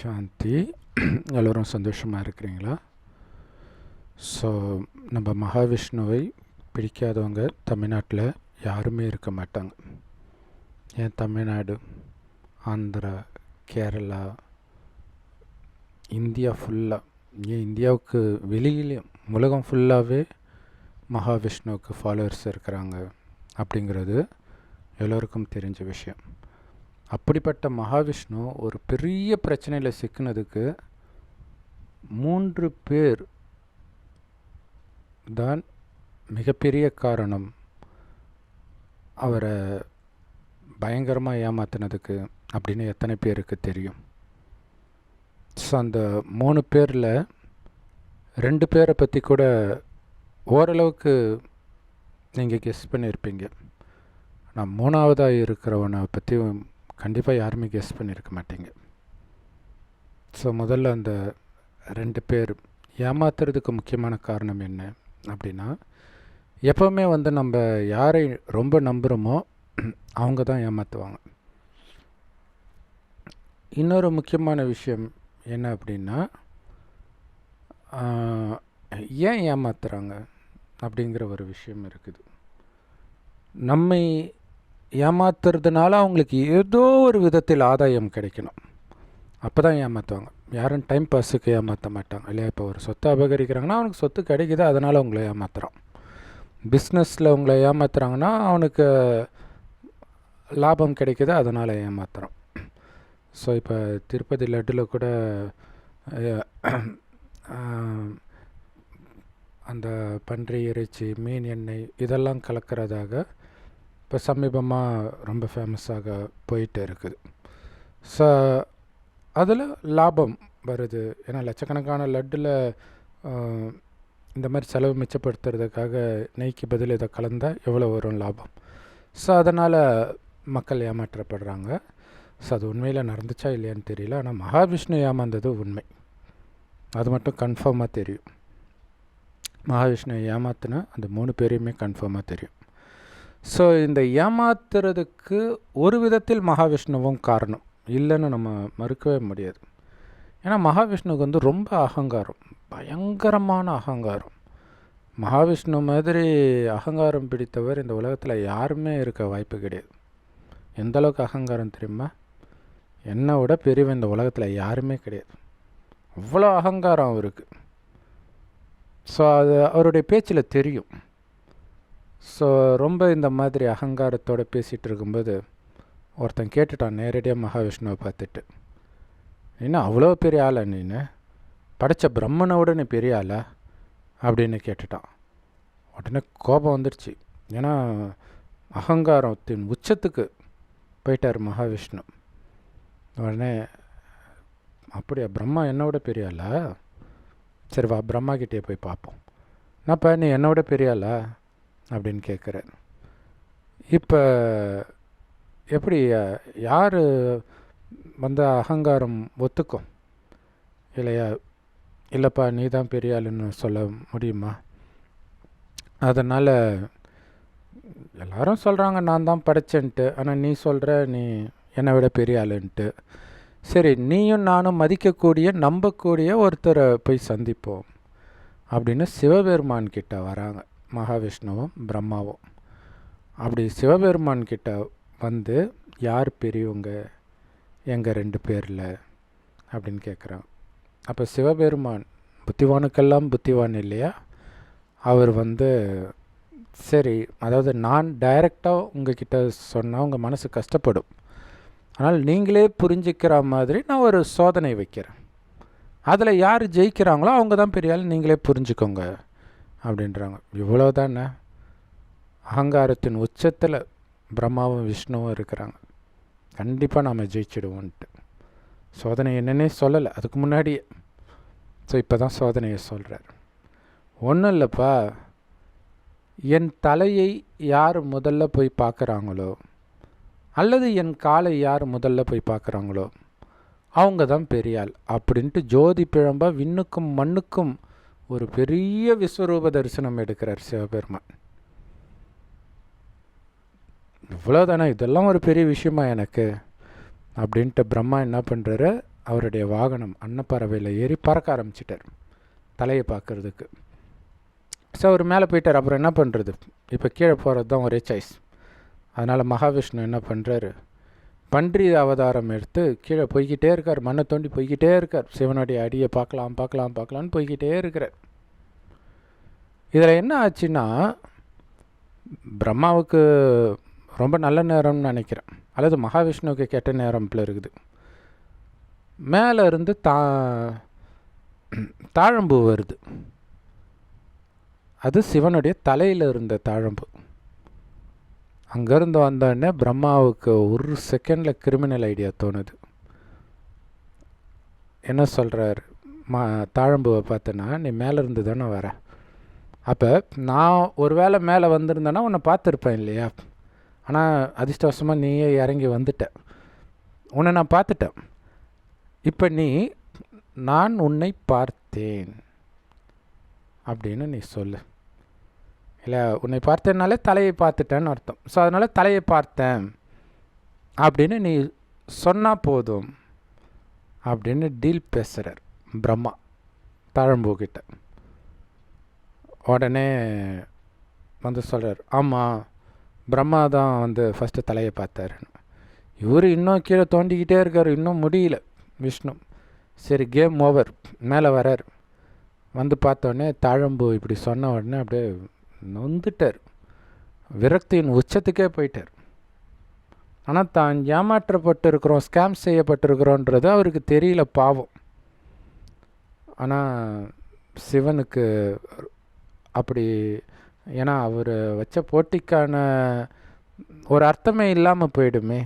சாந்தி. எல்லோரும் சந்தோஷமாக இருக்கிறீங்களா? ஸோ நம்ம மகாவிஷ்ணுவை பிடிக்காதவங்க தமிழ்நாட்டில் யாருமே இருக்க மாட்டாங்க. ஏன் தமிழ்நாடு, ஆந்திரா, கேரளா, இந்தியா ஃபுல்லாக, ஏன் இந்தியாவுக்கு வெளியிலையும் உலகம் ஃபுல்லாகவே மகாவிஷ்ணுவுக்கு ஃபாலோவர்ஸ் இருக்கிறாங்க அப்படிங்கிறது எல்லோருக்கும் தெரிஞ்ச விஷயம். அப்படிப்பட்ட மகாவிஷ்ணு ஒரு பெரிய பிரச்சனையில் சிக்கினதுக்கு 3 பேர் தான் மிகப்பெரிய காரணம் அவரை பயங்கரமாக ஏமாத்தினதுக்கு அப்படின்னு எத்தனை பேருக்கு தெரியும்? ஸோ அந்த 3 பேரில் 2 பேரை பற்றி கூட ஓரளவுக்கு நீங்கள் கெஸ் பண்ணியிருப்பீங்க. நான் 3ஆவதாக இருக்கிறவனை பற்றி கண்டிப்பாக யாருமே கெஸ் பண்ணியிருக்க மாட்டீங்க. ஸோ முதல்ல அந்த 2 பேர் ஏமாத்துறதுக்கு முக்கியமான காரணம் என்ன அப்படின்னா, எப்போவுமே நம்ம யாரை ரொம்ப நம்புகிறோமோ அவங்க தான் ஏமாற்றுவாங்க. இன்னொரு முக்கியமான விஷயம் என்ன அப்படின்னா, ஏன் ஏமாத்துறாங்க அப்படிங்கிற ஒரு விஷயம் இருக்குது. நம்மை ஏமாத்துறதுனால அவங்களுக்கு ஏதோ ஒரு விதத்தில் ஆதாயம் கிடைக்கணும், அப்போ தான் ஏமாற்றுவாங்க. யாரும் டைம் பாஸுக்கு ஏமாற்ற மாட்டாங்க இல்லையா? இப்போ ஒரு சொத்தை அபகரிக்கிறாங்கன்னா அவனுக்கு சொத்து கிடைக்குது, அதனால் அவங்கள ஏமாத்துறான். பிஸ்னஸில் உங்களை ஏமாத்துறாங்கன்னா அவனுக்கு லாபம் கிடைக்குது, அதனால் ஏமாத்துறான். ஸோ இப்போ திருப்பதி லட்டில் கூட அந்த பன்றி இறைச்சி, மீன் எண்ணெய் இதெல்லாம் கலக்கிறதாக இப்போ சமீபமாக ரொம்ப ஃபேமஸாக போயிட்டு இருக்குது. ஸோ அதில் லாபம் வருது. ஏன்னா லட்சக்கணக்கான லட்டில் இந்த மாதிரி செலவு மிச்சப்படுத்துறதுக்காக நெய்க்கு பதில் இதை கலந்தால் எவ்வளோ வரும் லாபம்? ஸோ அதனால் மக்கள் ஏமாற்றப்படுறாங்க. ஸோ அது உண்மையில் நடந்துச்சா இல்லையான்னு தெரியல. ஆனால் மகாவிஷ்ணு ஏமாந்தது உண்மை, அது மட்டும் கன்ஃபார்மாக தெரியும். மகாவிஷ்ணு ஏமாத்தினா அந்த 3 பேரையுமே கன்ஃபார்மாக தெரியும். ஸோ இந்த ஏமாத்துறதுக்கு ஒரு விதத்தில் மகாவிஷ்ணுவும் காரணம் இல்லைன்னு நம்ம மறுக்கவே முடியாது. ஏன்னா மகாவிஷ்ணுவுக்கு ரொம்ப அகங்காரம், பயங்கரமான அகங்காரம். மகாவிஷ்ணு மாதிரி அகங்காரம் பிடித்தவர் இந்த உலகத்தில் யாருமே இருக்க வாய்ப்பு கிடையாது. எந்தளவுக்கு அகங்காரம் தெரியுமா? என்னை விட பெரியவன் இந்த உலகத்தில் யாருமே கிடையாது. அவ்வளோ அகங்காரம் அவருக்கு. ஸோ அது அவருடைய பேச்சில் தெரியும். ஸோ ரொம்ப இந்த மாதிரி அகங்காரத்தோடு பேசிகிட்டு இருக்கும்போது ஒருத்தன் கேட்டுட்டான் நேரடியாக மகாவிஷ்ணுவை பார்த்துட்டு, என்ன அவ்வளோ பெரிய ஆளா நீனு? படைத்த பிரம்மனோட நீ பெரிய ஆளா அப்படின்னு கேட்டுட்டான். உடனே கோபம் வந்துடுச்சு. ஏன்னா அகங்காரத்தின் உச்சத்துக்கு போயிட்டார் மகாவிஷ்ணு. உடனே அப்படியா, பிரம்மா என்னோட பெரிய ஆளா? சரி வா, பிரம்மா கிட்டே போய் பார்ப்போம். என்னப்பா நீ என்னோட பெரிய ஆளா அப்படின்னு கேட்குறார். இப்போ எப்படி யார் வந்த அகங்காரம் ஒத்துக்கும் இல்லையா? இல்லைப்பா நீ தான் பெரிய ஆளுன்னு சொல்ல முடியுமா? அதனால் எல்லாரும் சொல்கிறாங்க நான் தான் படைச்சேன்ட்டு, ஆனால் நீ சொல்கிற நீ என்னை விட பெரிய ஆளுன்ட்டு. சரி, நீயும் நானும் மதிக்கக்கூடிய நம்பக்கூடிய ஒருத்தரை போய் சந்திப்போம் அப்படின்னு சிவபெருமான் கிட்ட வராங்க மகாவிஷ்ணுவும் பிரம்மாவும். அப்படி சிவபெருமான் கிட்ட வந்து யார் பெரியவங்க எங்கள் 2 பேரில் அப்படின்னு கேட்குறாங்க. அப்போ சிவபெருமான் புத்திவானுக்கெல்லாம் புத்திவான் இல்லையா? அவர் சரி, அதாவது நான் டைரெக்டாக உங்ககிட்ட சொன்னால் உங்கள் மனசு கஷ்டப்படும், ஆனால் நீங்களே புரிஞ்சிக்கிற மாதிரி நான் ஒரு சோதனை வைக்கிறேன், அதில் யார் ஜெயிக்கிறாங்களோ அவங்க தான் பெரிய ஆள், நீங்களே புரிஞ்சுக்கோங்க அப்படின்றாங்க. இவ்வளோ தானே? அகங்காரத்தின் உச்சத்தில் பிரம்மாவும் விஷ்ணுவும் இருக்கிறாங்க. கண்டிப்பாக நாம் ஜெயிச்சிடுவோன்ட்டு சோதனை என்னன்னே சொல்லலை அதுக்கு முன்னாடியே. ஸோ இப்போ தான் சோதனையை சொல்கிறார். ஒன்றும் இல்லைப்பா, என் தலையை யார் முதல்ல போய் பார்க்குறாங்களோ அல்லது என் காலை யார் முதல்ல போய் பார்க்குறாங்களோ அவங்க தான் பெரியாள் அப்படின்ட்டு ஜோதி பிழம்பா விண்ணுக்கும் மண்ணுக்கும் ஒரு பெரிய விஸ்வரூப தரிசனம் எடுக்கிறார் சிவபெருமான். இவ்வளோதானே, இதெல்லாம் ஒரு பெரிய விஷயமா எனக்கு அப்படின்ட்டு பிரம்மா என்ன பண்ணுறாரு, அவருடைய வாகனம் அன்னப்பறவையில் ஏறி பறக்க ஆரம்பிச்சிட்டார் தலையை பார்க்குறதுக்கு. ஸோ அவர் மேலே போயிட்டார். அப்புறம் என்ன பண்ணுறது, இப்போ கீழே போகிறது தான் ஒரே சாய்ஸ். அதனால் மகாவிஷ்ணு என்ன பண்ணுறாரு, பன்றி அவதாரம் எடுத்து கீழே போய்கிட்டே இருக்கார், மண்ணை தோண்டி போய்கிட்டே இருக்கார். சிவனுடைய அடியை பார்க்கலான்னு போய்கிட்டே இருக்கிறார். இதில் என்ன ஆச்சுன்னா, பிரம்மாவுக்கு ரொம்ப நல்ல நேரம்னு நினைக்கிறேன், அல்லது மகாவிஷ்ணுவுக்கு கெட்ட நேரம் போல இருக்குது. மேலே இருந்து தாழம்பூ வருது. அது சிவனுடைய தலையில் இருந்த தாழம்பு. அங்கேருந்து வந்தோடனே பிரம்மாவுக்கு ஒரு செகண்டில் கிரிமினல் ஐடியா தோணுது. என்ன சொல்கிறார், தாழம்புவை பார்த்தேன்னா, நீ மேலே இருந்து தானே வர, அப்போ நான் ஒரு வேளை மேலே வந்திருந்தேன்னா உன்னை பார்த்துருப்பேன் இல்லையா, ஆனால் அதிர்ஷ்டவசமாக நீயே இறங்கி வந்துட்ட, உன்னை நான் பார்த்துட்டேன். இப்போ நான் உன்னை பார்த்தேன் அப்படின்னு நீ சொல்லு. இல்லை, உன்னை பார்த்தேன்னாலே தலையை பார்த்துட்டேன்னு அர்த்தம். ஸோ அதனால் தலையை பார்த்தேன் அப்படின்னு நீ சொன்னால் போதும் அப்படின்னு டீல் பேசுகிறார் பிரம்மா தாழம்பூக்கிட்ட. உடனே வந்து சொல்கிறார், ஆமாம் பிரம்மா தான் வந்து ஃபஸ்ட்டு தலையை பார்த்தாருன்னு. இவர் இன்னும் கீழே தோண்டிக்கிட்டே இருக்கார், இன்னும் முடியல விஷ்ணு. சரி, கேம் ஓவர். மேலே வரார். வந்து பார்த்தோடனே தாழம்பூ இப்படி சொன்ன உடனே அப்படியே நொந்துட்டார், விரக்தியின் உச்சத்துக்கே போயிட்டார். ஆனால் தான் ஏமாற்றப்பட்டு இருக்கிறோம், ஸ்கேம் செய்யப்பட்டிருக்கிறோன்றது அவருக்கு தெரியல, பாவம். ஆனால் சிவனுக்கு அப்படி, ஏன்னா அவர் வச்ச போட்டிக்கான ஒரு அர்த்தமே இல்லாமல் போயிடுமே.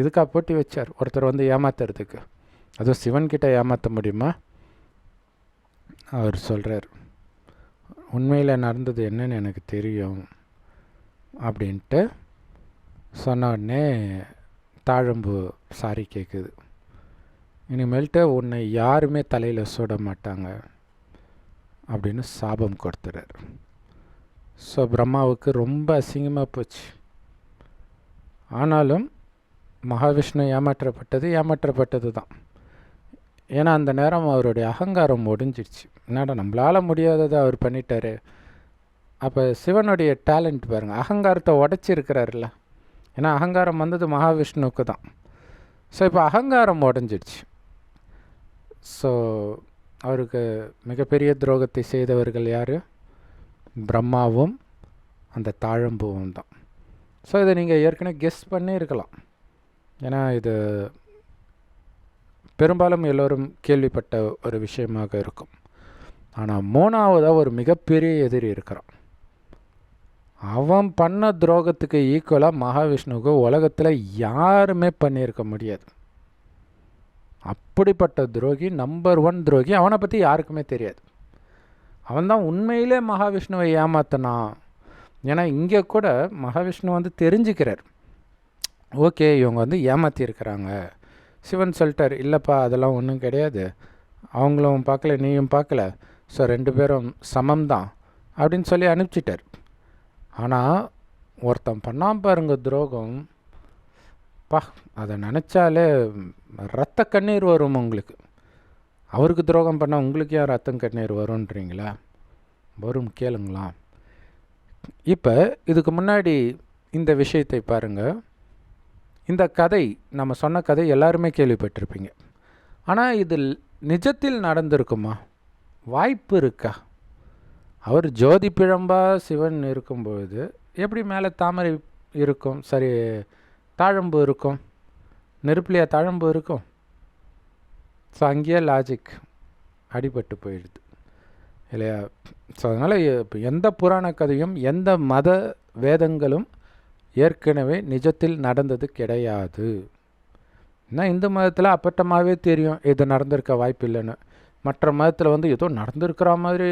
இதுக்காக போட்டி வச்சார் ஒருத்தர் வந்து ஏமாத்துறதுக்கு, அதுவும் சிவன்கிட்ட ஏமாற்ற முடியுமா? அவர் சொல்கிறார், உண்மையில் நடந்தது என்னன்னு எனக்கு தெரியும் அப்படின்ட்டு சொன்ன உடனே தாழம்பு சாரி கேட்குது. இனிமேல்ட்டு உன்னை யாருமே தலையில் சுட மாட்டாங்க அப்படின்னு சாபம் கொடுத்துறார். ஸோ பிரம்மாவுக்கு ரொம்ப அசிங்கமாக போச்சு. ஆனாலும் மகாவிஷ்ணு ஏமாற்றப்பட்டது தான். ஏன்னா அந்த நேரம் அவருடைய அகங்காரம் ஒடிஞ்சிடுச்சு. என்னடா நம்மளால் முடியாததை அவர் பண்ணிட்டாரு. அப்போ சிவனுடைய டேலண்ட் பாருங்கள், அகங்காரத்தை உடச்சிருக்கிறாருல்ல. ஏன்னா அகங்காரம் வந்தது மகாவிஷ்ணுவுக்கு தான். ஸோ இப்போ அகங்காரம் உடஞ்சிடுச்சு. ஸோ அவருக்கு மிகப்பெரிய துரோகத்தை செய்தவர்கள் யார்? பிரம்மாவும் அந்த தாழம்பூவும் தான். ஸோ இதை நீங்கள் ஏற்கனவே கெஸ் பண்ணியிருக்கலாம். ஏன்னா இது பெரும்பாலும் எல்லோரும் கேள்விப்பட்ட ஒரு விஷயமாக இருக்கும். ஆனால் மூணாவதாக ஒரு மிகப்பெரிய எதிரி இருக்கிறான். அவன் பண்ண துரோகத்துக்கு ஈக்குவலாக மகாவிஷ்ணுவுக்கு உலகத்தில் யாருமே பண்ணியிருக்க முடியாது. அப்படிப்பட்ட துரோகி, நம்பர் 1 துரோகி. அவனை பற்றி யாருக்குமே தெரியாது. அவன்தான் உண்மையிலே மகாவிஷ்ணுவை ஏமாத்தினான். ஏன்னா இங்கே கூட மகாவிஷ்ணு வந்து தெரிஞ்சுக்கிறார், ஓகே இவங்க வந்து ஏமாற்றிருக்கிறாங்க. சிவன் சொல்லிட்டார், இல்லைப்பா அதெல்லாம் ஒன்றும் கிடையாது, அவங்களும் பார்க்கல நீயும் பார்க்கல, ஸோ 2 பேரும் சமம்தான் அப்படின்னு சொல்லி அனுப்பிச்சிட்டார். ஆனால் ஒருத்தன் பண்ணாமல் பாருங்க துரோகம், அதை நினச்சாலே ரத்த கண்ணீர் வரும் உங்களுக்கு. அவருக்கு துரோகம் பண்ணால் உங்களுக்கு ஏன் ரத்தம் கண்ணீர் வரும்ன்றீங்களா? வரும், கேளுங்களா. இப்போ இதுக்கு முன்னாடி இந்த விஷயத்தை பாருங்கள். இந்த கதை, நம்ம சொன்ன கதை எல்லாருமே கேள்விப்பட்டிருப்பீங்க. ஆனால் இதில் நிஜத்தில் நடந்திருக்குமா? வாய்ப்பு இருக்கா? அவர் ஜோதி பிழம்பா சிவன் இருக்கும்பொழுது எப்படி மேலே தாமரை இருக்கும், சரி தாழம்பு இருக்கும், நெருப்புலையா தாழம்பு இருக்கும்? ஸோ அங்கேயே லாஜிக் அடிபட்டு போயிடுது இல்லையா? ஸோ அதனால் இப்போ எந்த புராண கதையும் எந்த மத வேதங்களும் ஏற்கனவே நிஜத்தில் நடந்தது கிடையாது. ஏன்னா இந்து மதத்தில் அப்பட்டமாகவே தெரியும் இது நடந்திருக்க வாய்ப்பு இல்லைன்னு. மற்ற மதத்தில் வந்து ஏதோ நடந்திருக்கிற மாதிரி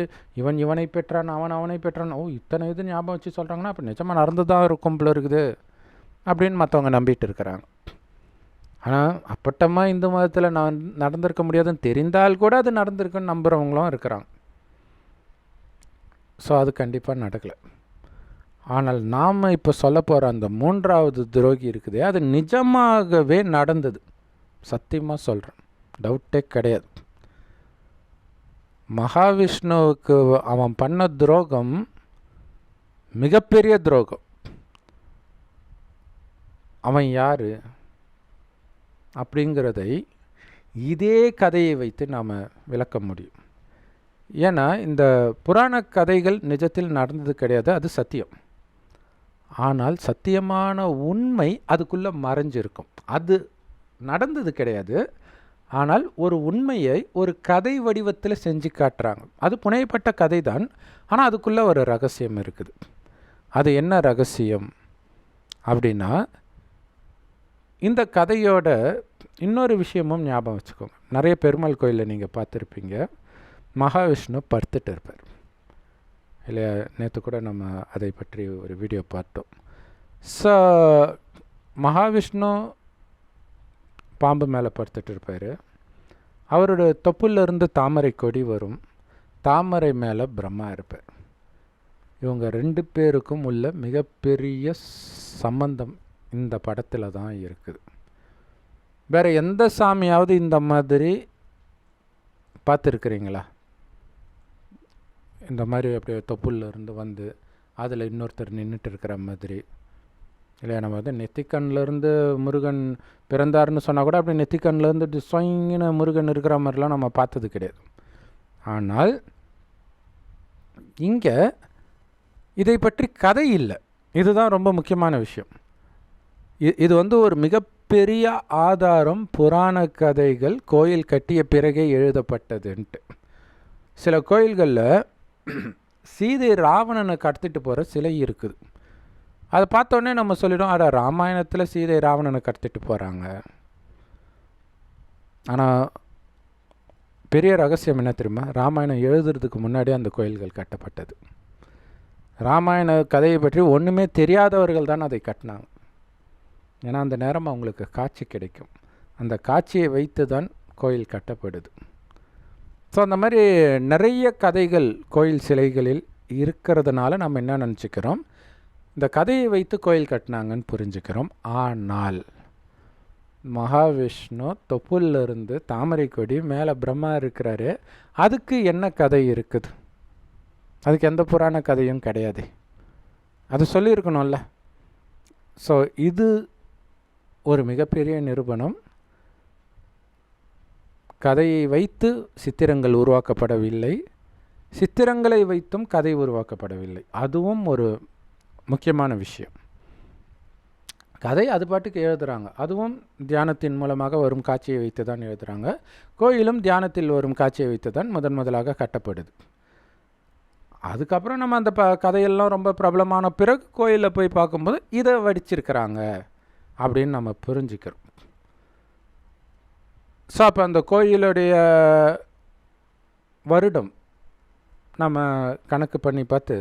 இவனை பெற்றான் அவனை பெற்றான், இத்தனை இது ஞாபகம் வச்சு சொல்கிறாங்கன்னா அப்போ நிஜமாக நடந்து தான் இருக்கும் போல இருக்குது அப்படின்னு மற்றவங்க நம்பிட்டு இருக்கிறாங்க. ஆனால் அப்பட்டமாக இந்து மதத்தில் நடந்திருக்க முடியாதுன்னு தெரிந்தால் கூட அது நடந்திருக்குன்னு நம்புகிறவங்களும் இருக்கிறாங்க. ஸோ அது கண்டிப்பாக நடக்கலை. ஆனால் நாம் இப்போ சொல்ல போகிற அந்த 3வது துரோகி இருக்குதே, அது நிஜமாகவே நடந்தது. சத்தியமாக சொல்கிறேன், டவுட்டே கிடையாது. மகாவிஷ்ணுவுக்கு அவன் பண்ண துரோகம் மிகப்பெரிய துரோகம். அவன் யார் அப்படிங்கிறதை இதே கதையை வைத்து நாம் விளக்க முடியும். ஏன்னா இந்த புராண கதைகள் நிஜத்தில் நடந்தது கிடையாது, அது சத்தியம். ஆனால் சத்தியமான உண்மை அதுக்குள்ளே மறைஞ்சிருக்கும். அது நடந்தது கிடையாது, ஆனால் ஒரு உண்மையை ஒரு கதை வடிவத்தில் செஞ்சு காட்டுறாங்க. அது புனையப்பட்ட கதை தான், ஆனால் அதுக்குள்ளே ஒரு ரகசியம் இருக்குது. அது என்ன ரகசியம் அப்படின்னா, இந்த கதையோட இன்னொரு விஷயமும் ஞாபகம் வச்சுக்கோங்க. நிறைய பெருமாள் கோயிலில் நீங்கள் பார்த்துருப்பீங்க, மகாவிஷ்ணு படுத்துட்டு இருப்பார் இல்லையா? நேற்று கூட நம்ம அதை பற்றி ஒரு வீடியோ பார்த்தோம். ஸோ மகாவிஷ்ணு பாம்பு மேலே படுத்துட்டு இருப்பார். அவரோட தொப்புலேருந்து தாமரை கொடி வரும், தாமரை மேலே பிரம்மா இருப்பார். இவங்க 2 பேருக்கும் உள்ள மிகப்பெரிய சம்பந்தம் இந்த படத்தில் தான் இருக்குது. வேறு எந்த சாமியாவது இந்த மாதிரி பார்த்துருக்குறீங்களா? இந்த மாதிரி அப்படியே தொப்புலேருந்து வந்து அதில் இன்னொருத்தர் நின்றுட்டு இருக்கிற மாதிரி இல்லையா? நம்ம வந்து நெத்திக்கண்ணிலேருந்து முருகன் பிறந்தார்னு சொன்னால் கூட அப்படி நெத்திக்கண்ணிலேருந்து சொயின்னு முருகன் இருக்கிற மாதிரிலாம் நம்ம பார்த்தது கிடையாது. ஆனால் இங்கே இதை பற்றி கதை இல்லை. இதுதான் ரொம்ப முக்கியமான விஷயம். இது வந்து ஒரு மிகப்பெரிய ஆதாரம். புராண கதைகள் கோயில் கட்டிய பிறகே எழுதப்பட்டதுன்ட்டு. சில கோயில்களில் சீதை ராவணனை கடத்திட்டு போகிற சிலை இருக்குது. அதை பார்த்தோன்னே நம்ம சொல்லிடும், அட ராமாயணத்தில் சீதை ராவணனை கடத்திட்டு போகிறாங்க. ஆனால் பெரிய ரகசியம் என்ன தெரியுமா? ராமாயணம் எழுதுறதுக்கு முன்னாடியே அந்த கோயில்கள் கட்டப்பட்டது. ராமாயண கதையை பற்றி ஒன்றுமே தெரியாதவர்கள் தான் அதை கட்டினாங்க. ஏன்னா அந்த நேரம் அவங்களுக்கு காட்சி கிடைக்கும். அந்த காட்சியை வைத்து தான் கோயில் கட்டப்படுது. ஸோ அந்த மாதிரி நிறைய கதைகள் கோயில் சிலைகளில் இருக்கிறதுனால நம்ம என்ன நினச்சிக்கிறோம், இந்த கதையை வைத்து கோயில் கட்டினாங்கன்னு புரிஞ்சுக்கிறோம். ஆனால் மகாவிஷ்ணு தொப்புலேருந்து தாமரை கொடி மேலே பிரம்மா இருக்கிறாரு, அதுக்கு என்ன கதை இருக்குது? அதுக்கு எந்த புராண கதையும் கிடையாது. அது சொல்லியிருக்கணும்ல. ஸோ இது ஒரு மிகப்பெரிய நிரூபணம். கதையை வைத்து சித்திரங்கள் உருவாக்கப்படவில்லை, சித்திரங்களை வைத்தும் கதை உருவாக்கப்படவில்லை. அதுவும் ஒரு முக்கியமான விஷயம். கதை அது பாட்டுக்கு எழுதுகிறாங்க, அதுவும் தியானத்தின் மூலமாக வரும் காட்சியை வைத்து தான் எழுதுகிறாங்க. கோயிலும் தியானத்தில் வரும் காட்சியை வைத்து தான் முதலாக கட்டப்படுது. அதுக்கப்புறம் நம்ம அந்த கதையெல்லாம் ரொம்ப பிரபலமான பிறகு கோயிலில் போய் பார்க்கும்போது இதை வடிச்சிருக்கிறாங்க அப்படின்னு நம்ம புரிஞ்சுக்கிறோம். ஸோ அப்போ அந்த கோயிலுடைய வருடம் நம்ம கணக்கு பண்ணி பார்த்து,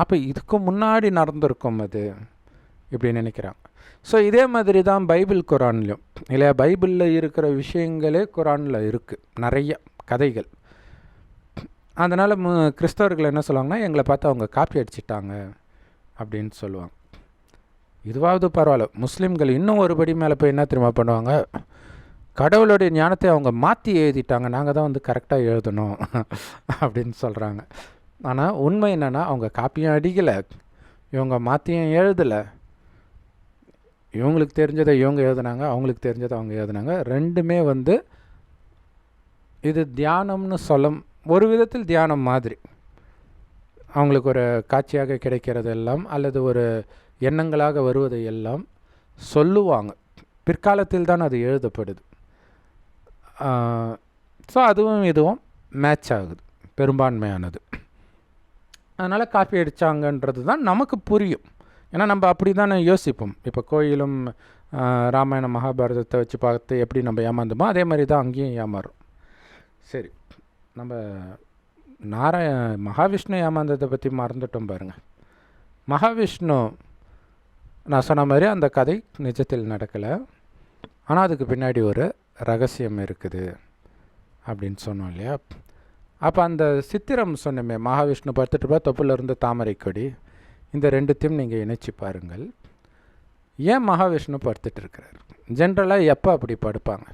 அப்போ இதுக்கு முன்னாடி நடந்திருக்கும் அது இப்படி நினைக்கிறாங்க. ஸோ இதே மாதிரி தான் பைபிள் குரான்லையும் இல்லையா? பைபிளில் இருக்கிற விஷயங்களே குரானில் இருக்குது, நிறைய கதைகள். அதனால் கிறிஸ்தவர்கள் என்ன சொல்லுவாங்கன்னா, எங்களை பார்த்து அவங்க காப்பி அடிச்சிட்டாங்க அப்படின்னு சொல்லுவாங்க. இதுவாவது பரவாயில்ல. முஸ்லீம்கள் இன்னும் ஒரு படி மேலே போய் என்ன தெரியுமா பண்ணுவாங்க, கடவுளுடைய ஞானத்தை அவங்க மாற்றி எழுதிட்டாங்க, நாங்கள் தான் வந்து கரெக்டாக எழுதணும் அப்படின்னு சொல்கிறாங்க. ஆனால் உண்மை என்னென்னா, அவங்க காப்பியும் அடிக்கலை, இவங்க மாற்றியும் எழுதலை. இவங்களுக்கு தெரிஞ்சதை இவங்க எழுதுனாங்க, அவங்களுக்கு தெரிஞ்சதை அவங்க எழுதுனாங்க. ரெண்டுமே வந்து இது தியானம்னு ஒரு விதத்தில் தியானம் மாதிரி. அவங்களுக்கு ஒரு காட்சியாக கிடைக்கிறது எல்லாம் அல்லது ஒரு எண்ணங்களாக வருவதை எல்லாம் சொல்லுவாங்க. பிற்காலத்தில் தான் அது எழுதப்படுது. ஸோ அதுவும் இதுவும் மேட்ச் ஆகுது பெரும்பான்மையானது. அதனால் காப்பி அடித்தாங்கன்றது தான் நமக்கு புரியும். ஏன்னா நம்ம அப்படி தானே யோசிப்போம். இப்போ கோயிலும் ராமாயண மகாபாரதத்தை வச்சு பார்த்து எப்படி நம்ம ஏமாந்தோமோ அதே மாதிரி தான் அங்கேயும் ஏமாறும். சரி, நம்ம மகாவிஷ்ணு ஏமாந்ததை பற்றி மறந்துட்டோம் பாருங்கள். மகாவிஷ்ணு நான் சொன்ன மாதிரி அந்த கதை நிஜத்தில் நடக்கலை, ஆனால் அதுக்கு பின்னாடி ஒரு ரகசியம் இருக்குது அப்படின்னு சொன்னோம் இல்லையா? அப்போ அந்த சித்திரம் சொன்னமே, மகாவிஷ்ணு படுத்துட்டு போய் தொப்புலேருந்து தாமரை கொடி, இந்த ரெண்டுத்தையும் நீங்கள் இணைச்சி பாருங்கள். ஏன் மகாவிஷ்ணு படுத்துட்டு இருக்கிறார்? ஜென்ரலாக எப்போ அப்படி படுப்பாங்க?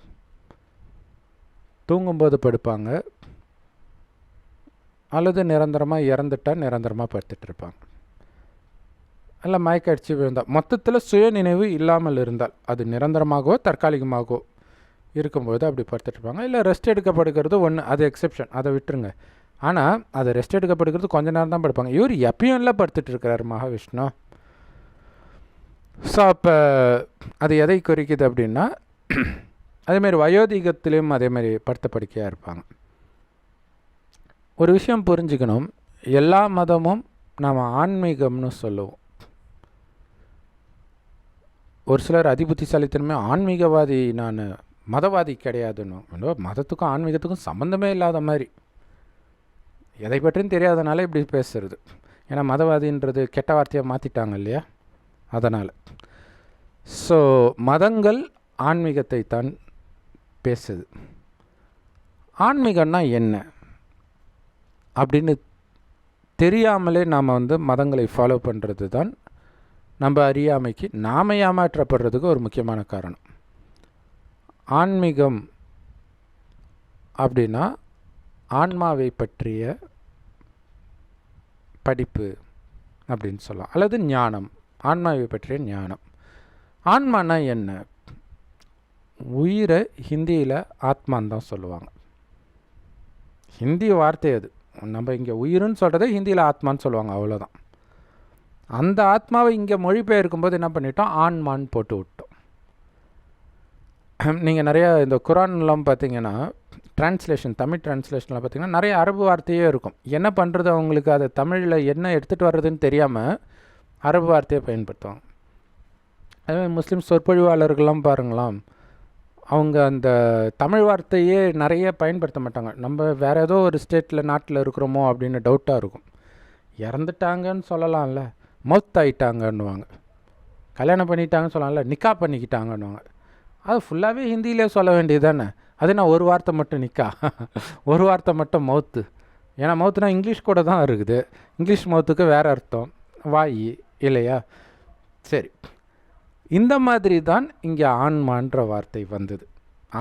தூங்கும்போது படுப்பாங்க, அல்லது நிரந்தரமாக இறந்துட்டால் நிரந்தரமாக படுத்துட்ருப்பாங்க, இல்லை மயக்க அடித்து விழுந்தால். மொத்தத்தில் சுயநினைவு இல்லாமல் இருந்தால், அது நிரந்தரமாகவோ தற்காலிகமாகவோ இருக்கும்போது அப்படி படுத்துட்ருப்பாங்க. இல்லை ரெஸ்ட் எடுக்கப்படுகிறது ஒன்று, அது எக்ஸெப்ஷன், அதை விட்டுருங்க. ஆனால் அதை ரெஸ்ட் எடுக்கப்படுகிறது கொஞ்ச நேரம் தான் படுப்பாங்க. இவர் எப்பயும் இல்லை படுத்துட்ருக்கிறார் மகாவிஷ்ணு. ஸோ அப்போ அது எதை குறிக்குது அப்படின்னா, அதேமாதிரி வயோதிகத்திலையும் அதேமாதிரி படுத்த படுக்கையாக இருப்பாங்க. ஒரு விஷயம் புரிஞ்சுக்கணும், எல்லா மதமும் நாம் ஆன்மீகம்னு சொல்லுவோம். ஒரு சிலர் அதிபுத்திசாலித்தனமே ஆன்மீகவாதி, நான் மதவாதி கிடையாதுன்னு. மதத்துக்கும் ஆன்மீகத்துக்கும் சம்மந்தமே இல்லாத மாதிரி, எதை பற்றியும் தெரியாதனால இப்படி பேசுறது. ஏன்னா மதவாதின்றது கெட்ட வார்த்தையை மாற்றிட்டாங்க இல்லையா, அதனால். ஸோ மதங்கள் ஆன்மீகத்தை தான் பேசுது. ஆன்மீகம்னா என்ன அப்படின்னு தெரியாமலே நாம் மதங்களை ஃபாலோ பண்ணுறது தான் நம்ம அறியாமைக்கு நாம் ஏமாற்றப்படுறதுக்கு ஒரு முக்கியமான காரணம். ஆன்மீகம் அப்படின்னா ஆன்மாவை பற்றிய படிப்பு அப்படின்னு சொல்லலாம், அல்லது ஞானம், ஆன்மாவை பற்றிய ஞானம். ஆன்மானா என்ன? உயிரை ஹிந்தியில் ஆத்மான்னு தான் சொல்லுவாங்க. ஹிந்தி வார்த்தை அது. நம்ம இங்கே உயிர்னு சொல்கிறத ஹிந்தியில் ஆத்மான்னு சொல்லுவாங்க, அவ்வளோதான். அந்த ஆத்மாவை இங்கே மொழிபெயர்க்கும்போது என்ன பண்ணிட்டோம், ஆன்மான்னு போட்டு விட்டோம். நீங்கள் நிறையா இந்த குரான்லாம் பார்த்தீங்கன்னா டிரான்ஸ்லேஷன், தமிழ் டிரான்ஸ்லேஷனில் பார்த்தீங்கன்னா நிறைய அரபு வார்த்தையே இருக்கும். என்ன பண்ணுறது அவங்களுக்கு, அதை தமிழில் என்ன எடுத்துகிட்டு வர்றதுன்னு தெரியாமல் அரபு வார்த்தையை பயன்படுத்துவாங்க. அதே முஸ்லீம் சொற்பொழிவாளர்கள்லாம் பாருங்களாம், அவங்க அந்த தமிழ் வார்த்தையே நிறைய பயன்படுத்த மாட்டாங்க. நம்ம வேறு ஏதோ ஒரு ஸ்டேட்டில் நாட்டில் இருக்கிறோமோ அப்படின்னு டவுட்டாக இருக்கும். இறந்துட்டாங்கன்னு சொல்லலாம்ல, மௌத் ஆகிட்டாங்கன்னுவாங்க. கல்யாணம் பண்ணிட்டாங்கன்னு சொல்லலாம்ல, நிக்கா பண்ணிக்கிட்டாங்கன்னுவாங்க. அது ஃபுல்லாகவே ஹிந்தியிலே சொல்ல வேண்டியது தானே. அது நான் ஒரு வார்த்தை மட்டும் நிக்கா, ஒரு வார்த்தை மட்டும் மவுத்து. ஏன்னா மவுத்துனா இங்கிலீஷ் கூட தான் இருக்குது, இங்கிலீஷ் மவுத்துக்கு வேறு அர்த்தம், வாய் இல்லையா? சரி, இந்த மாதிரி தான் இங்கே ஆன்மான்ற வார்த்தை வந்தது.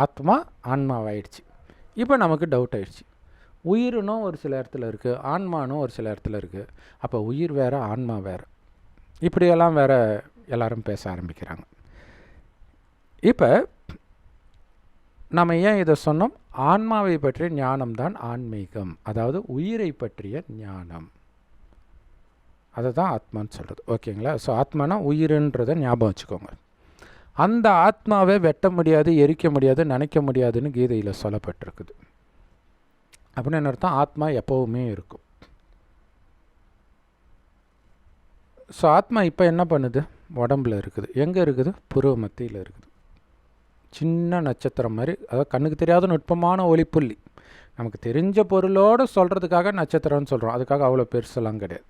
ஆத்மா ஆன்மாவாயிடுச்சு. இப்போ நமக்கு டவுட் ஆயிடுச்சு, உயிரினும் ஒரு சில இடத்துல இருக்குது, ஆன்மானும் ஒரு சில இடத்துல இருக்குது. அப்போ உயிர் வேறு ஆன்மா வேறு, இப்படியெல்லாம் வேறு எல்லாரும் பேச ஆரம்பிக்கிறாங்க. இப்போ நம்ம ஏன் இதை சொன்னோம்? ஆன்மாவை பற்றிய ஞானம் தான் ஆன்மீகம், அதாவது உயிரை பற்றிய ஞானம். அதை தான் ஆத்மான்னு சொல்கிறது, ஓகேங்களா? ஸோ ஆத்மானா உயிருன்றதை ஞாபகம் வச்சுக்கோங்க. அந்த ஆத்மாவை வெட்ட முடியாது, எரிக்க முடியாது, நினைக்க முடியாதுன்னு கீதையில் சொல்லப்பட்டிருக்குது. அப்படின்னு என்ன அர்த்தம்? ஆத்மா எப்போவுமே இருக்கும். ஸோ ஆத்மா இப்போ என்ன பண்ணுது? உடம்பில் இருக்குது. எங்கே இருக்குது? புருவ மத்தியில் இருக்குது. சின்ன நட்சத்திரம் மாதிரி, அதாவது கண்ணுக்கு தெரியாத நுட்பமான ஒளிப்புள்ளி. நமக்கு தெரிஞ்ச பொருளோடு சொல்கிறதுக்காக நட்சத்திரம்னு சொல்கிறோம், அதுக்காக அவ்வளோ பெருசெல்லாம் கிடையாது.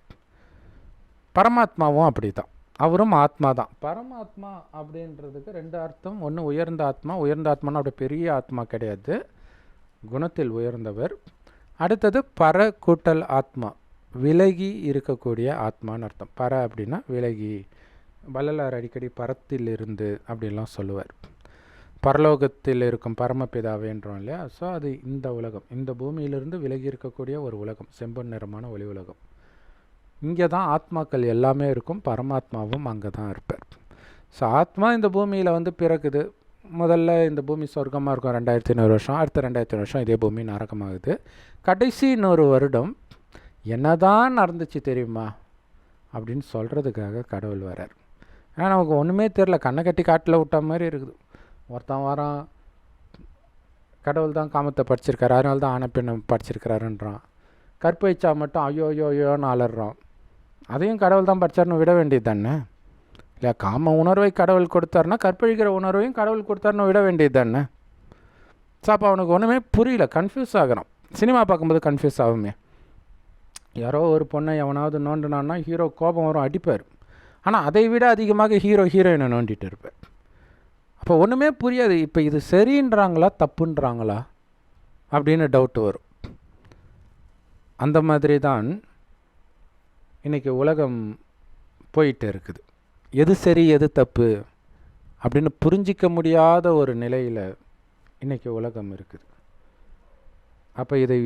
பரமாத்மாவும் அப்படி தான், அவரும் ஆத்மா தான். பரமாத்மா அப்படின்றதுக்கு ரெண்டு அர்த்தம். ஒன்று உயர்ந்த ஆத்மா, உயர்ந்த ஆத்மானா அப்படி பெரிய ஆத்மா கிடையாது, குணத்தில் உயர்ந்தவர். அடுத்தது பர கூட்டல் ஆத்மா, விலகி இருக்கக்கூடிய ஆத்மான்னு அர்த்தம். பர அப்படின்னா விலகி. வள்ளலார் அடிக்கடி பரத்தில் இருந்து அப்படின்லாம் சொல்லுவார். பரலோகத்தில் இருக்கும் பரமபிதாவேன்றோம் இல்லையா? ஸோ அது இந்த உலகம், இந்த பூமியிலிருந்து விலகி இருக்கக்கூடிய ஒரு உலகம், செம்பொன் நிறமான ஒளி உலகம். இங்கே தான் ஆத்மாக்கள் எல்லாமே இருக்கும், பரமாத்மாவும் அங்கே தான் இருப்பார். ஸோ ஆத்மா இந்த பூமியில் பிறக்குது. முதல்ல இந்த பூமி சொர்க்கமாக இருக்கும் 2500 வருஷம், அடுத்த 2500 வருஷம் இதே பூமி நரகமாகுது. கடைசி 100 வருடம் என்னதான் நடந்துச்சு தெரியுமா அப்படின்னு சொல்கிறதுக்காக கடவுள் வரார். ஏன்னா நமக்கு ஒன்றுமே தெரில, கண்ணை கட்டி காட்டில் விட்ட மாதிரி இருக்குது. ஒருத்தன் வாரம் கடவுள் தான் காமத்தை படிச்சிருக்காரு, அதனால தான் ஆன பெண்ணை படிச்சிருக்கிறாருன்றான். கற்பழிச்சா மட்டும் ஐயோ ஐயோ ஐயோன்னு அலறான். அதையும் கடவுள் தான் படித்தார்னு விட வேண்டியது தானே இல்லையா? காம உணர்வை கடவுள் கொடுத்தாருன்னா கற்பழிக்கிற உணர்வையும் கடவுள் கொடுத்தாருன்னு விட வேண்டியது தானே. ஸோ அப்போ அவனுக்கு ஒன்றுமே புரியல, கன்ஃபியூஸ் ஆகிறான். சினிமா பார்க்கும்போது கன்ஃபியூஸ் ஆகுமே. யாரோ ஒரு பொண்ணை எவனாவது நோண்டினான்னா ஹீரோ கோபம் வரும், அடிப்பார். ஆனால் அதை விட அதிகமாக ஹீரோயினை நோண்டிட்டு இருப்பார். அப்போ ஒன்றுமே புரியாது, இப்போ இது சரின்றாங்களா தப்புன்றாங்களா அப்படின்னு டவுட் வரும். அந்த மாதிரி தான் இன்றைக்கி உலகம் போயிட்டு இருக்குது. எது சரி எது தப்பு அப்படின்னு புரிஞ்சிக்க முடியாத ஒரு நிலையில் இன்றைக்கி உலகம் இருக்குது. அப்போ இதை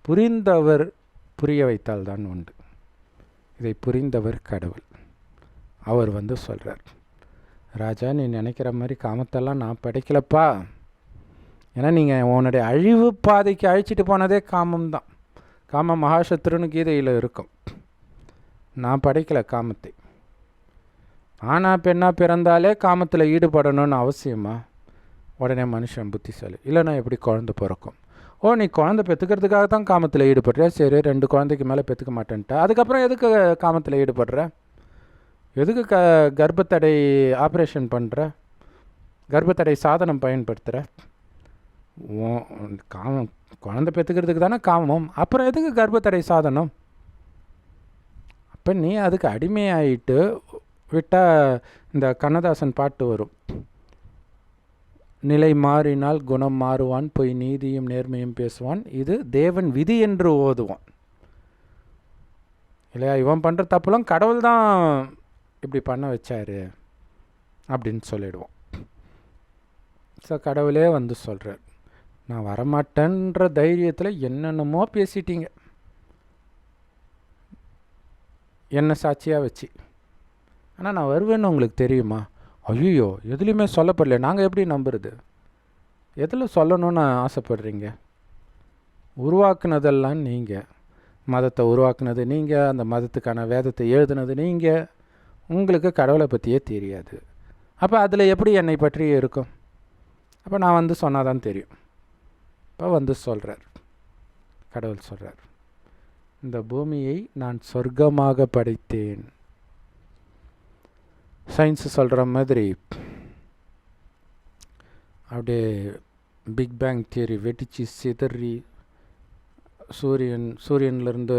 புரிந்தவர் புரிய வைத்தால்தான் உண்டு. இதை புரிந்தவர் கடவுள். அவர் சொல்கிறார், ராஜா நீ நினைக்கிற மாதிரி காமத்தெல்லாம் நான் படைக்கலப்பா. ஏன்னா நீங்கள் உன்னுடைய அழிவு பாதைக்கு அழிச்சிட்டு போனதே காமம்தான். காம மகாசத்ருன்னு கீதையில் இருக்கும். நான் படைக்கலை காமத்தை. ஆனால் பெண்ணாக பிறந்தாலே காமத்தில் ஈடுபடணும்னு அவசியமா? உடனே மனுஷன் புத்திசாலி, இல்லைன்னா எப்படி குழந்தை பிறக்கும்? ஓ நீ குழந்தை பெற்றுக்கிறதுக்காக தான் காமத்தில் ஈடுபடுற, சரி 2 குழந்தைக்கு மேலே பெற்றுக்க மாட்டேன்ட்டா, அதுக்கப்புறம் எதுக்கு காமத்தில் ஈடுபடுற? எதுக்கு கர்ப்பத்தடை ஆப்ரேஷன் பண்ணுற, கர்ப்பத்தடை சாதனம் பயன்படுத்துகிற? காமம் குழந்தை பெற்றுக்கிறதுக்கு தானே காமம், அப்புறம் எதுக்கு கர்ப்பத்தடை சாதனம்? அப்போ நீ அதுக்கு அடிமையாயிட்டு விட்டால் இந்த கண்ணதாசன் பாட்டு வரும், நிலை மாறினால் குணம் மாறுவான், பொய் நீதியும் நேர்மையும் பேசுவான், இது தேவன் விதி என்று ஓதுவான். இல்லையா? இவன் பண்ணுற தப்புலாம் கடவுள் தான் இப்படி பண்ண வச்சாரு அப்படின்னு சொல்லிடுவோம். ஸோ கடவுளே சொல்கிறார், நான் வரமாட்டேன்ற தைரியத்தில் என்னென்னமோ பேசிட்டீங்க என்ன சாட்சியாக வச்சு. ஆனால் நான் வருவேன்னு உங்களுக்கு தெரியுமா? ஐயோ எதுலேயுமே சொல்லப்படல, நாங்கள் எப்படி நம்புறது? எதில் சொல்லணும்னு ஆசைப்படுறீங்க? உருவாக்குனதெல்லாம் நீங்கள், மதத்தை உருவாக்குனது நீங்கள், அந்த மதத்துக்கான வேதத்தை எழுதுனது நீங்கள், உங்களுக்கு கடவுளை பற்றியே தெரியாது. அப்போ அதில் எப்படி என்னை பற்றி இருக்கும்? அப்போ நான் சொன்னால் தான் தெரியும். இப்போ சொல்கிறார், கடவுள் சொல்கிறார், இந்த பூமியை நான் சொர்க்கமாக படைத்தேன். சயின்ஸு சொல்கிற மாதிரி அப்படியே பிக் பேங் தியரி வெடித்து சிதறி சூரியன்லேருந்து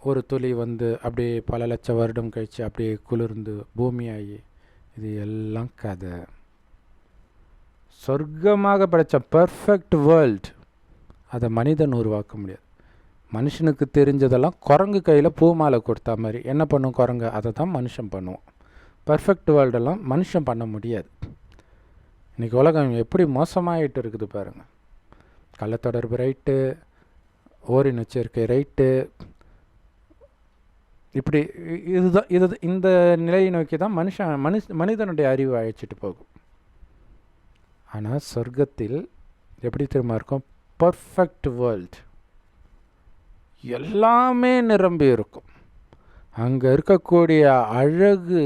ஒரு துளி அப்படியே பல லட்சம் வருடம் கழித்து அப்படியே குளிர்ந்து பூமியாகி, இது எல்லாம் கதை. சொர்க்கமாக படைத்த பர்ஃபெக்ட் வேர்ல்ட் அதை மனிதன் உருவாக்க முடியாது. மனுஷனுக்கு தெரிஞ்சதெல்லாம் குரங்கு கையில் பூ மாலை கொடுத்தா மாதிரி என்ன பண்ணும் குரங்கு, அதை தான் மனுஷன் பண்ணுவோம். பர்ஃபெக்ட் வேர்ல்டெல்லாம் மனுஷன் பண்ண முடியாது. இன்றைக்கி உலகம் எப்படி மோசமாகிட்டு இருக்குது பாருங்கள். கள்ளத்தொடர்பு ரைட்டு, ஓரின சேர்க்கை ரைட்டு, இப்படி இந்த நிலையை நோக்கி தான் மனிதனுடைய அறிவு அழைச்சிட்டு போகும். ஆனால் சொர்க்கத்தில் எப்படி திரும்ப இருக்கும்? பர்ஃபெக்ட் வேர்ல்ட், எல்லாமே நிரம்பி இருக்கும். அங்கே இருக்கக்கூடிய அழகு,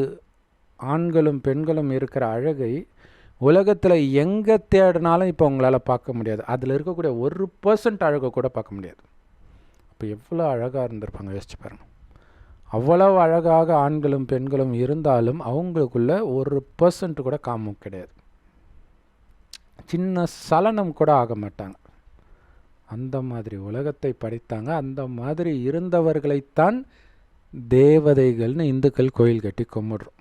ஆண்களும் பெண்களும் இருக்கிற அழகை உலகத்தில் எங்கே தேடினாலும் இப்போ உங்களால் பார்க்க முடியாது. அதில் இருக்கக்கூடிய 1% அழகை கூட பார்க்க முடியாது. அப்போ எவ்வளோ அழகாக இருந்திருப்பாங்க யோசிச்சு பாருங்கள். அவ்வளவு அழகாக ஆண்களும் பெண்களும் இருந்தாலும் அவங்களுக்குள்ள 1% கூட காமம் கிடையாது. சின்ன சலனம் கூட ஆக மாட்டாங்க. அந்த மாதிரி உலகத்தை படைத்தாங்க. அந்த மாதிரி இருந்தவர்களைத்தான் தேவதைகள்னு இந்துக்கள் கோயில் கட்டி கும்பிடுறோம்.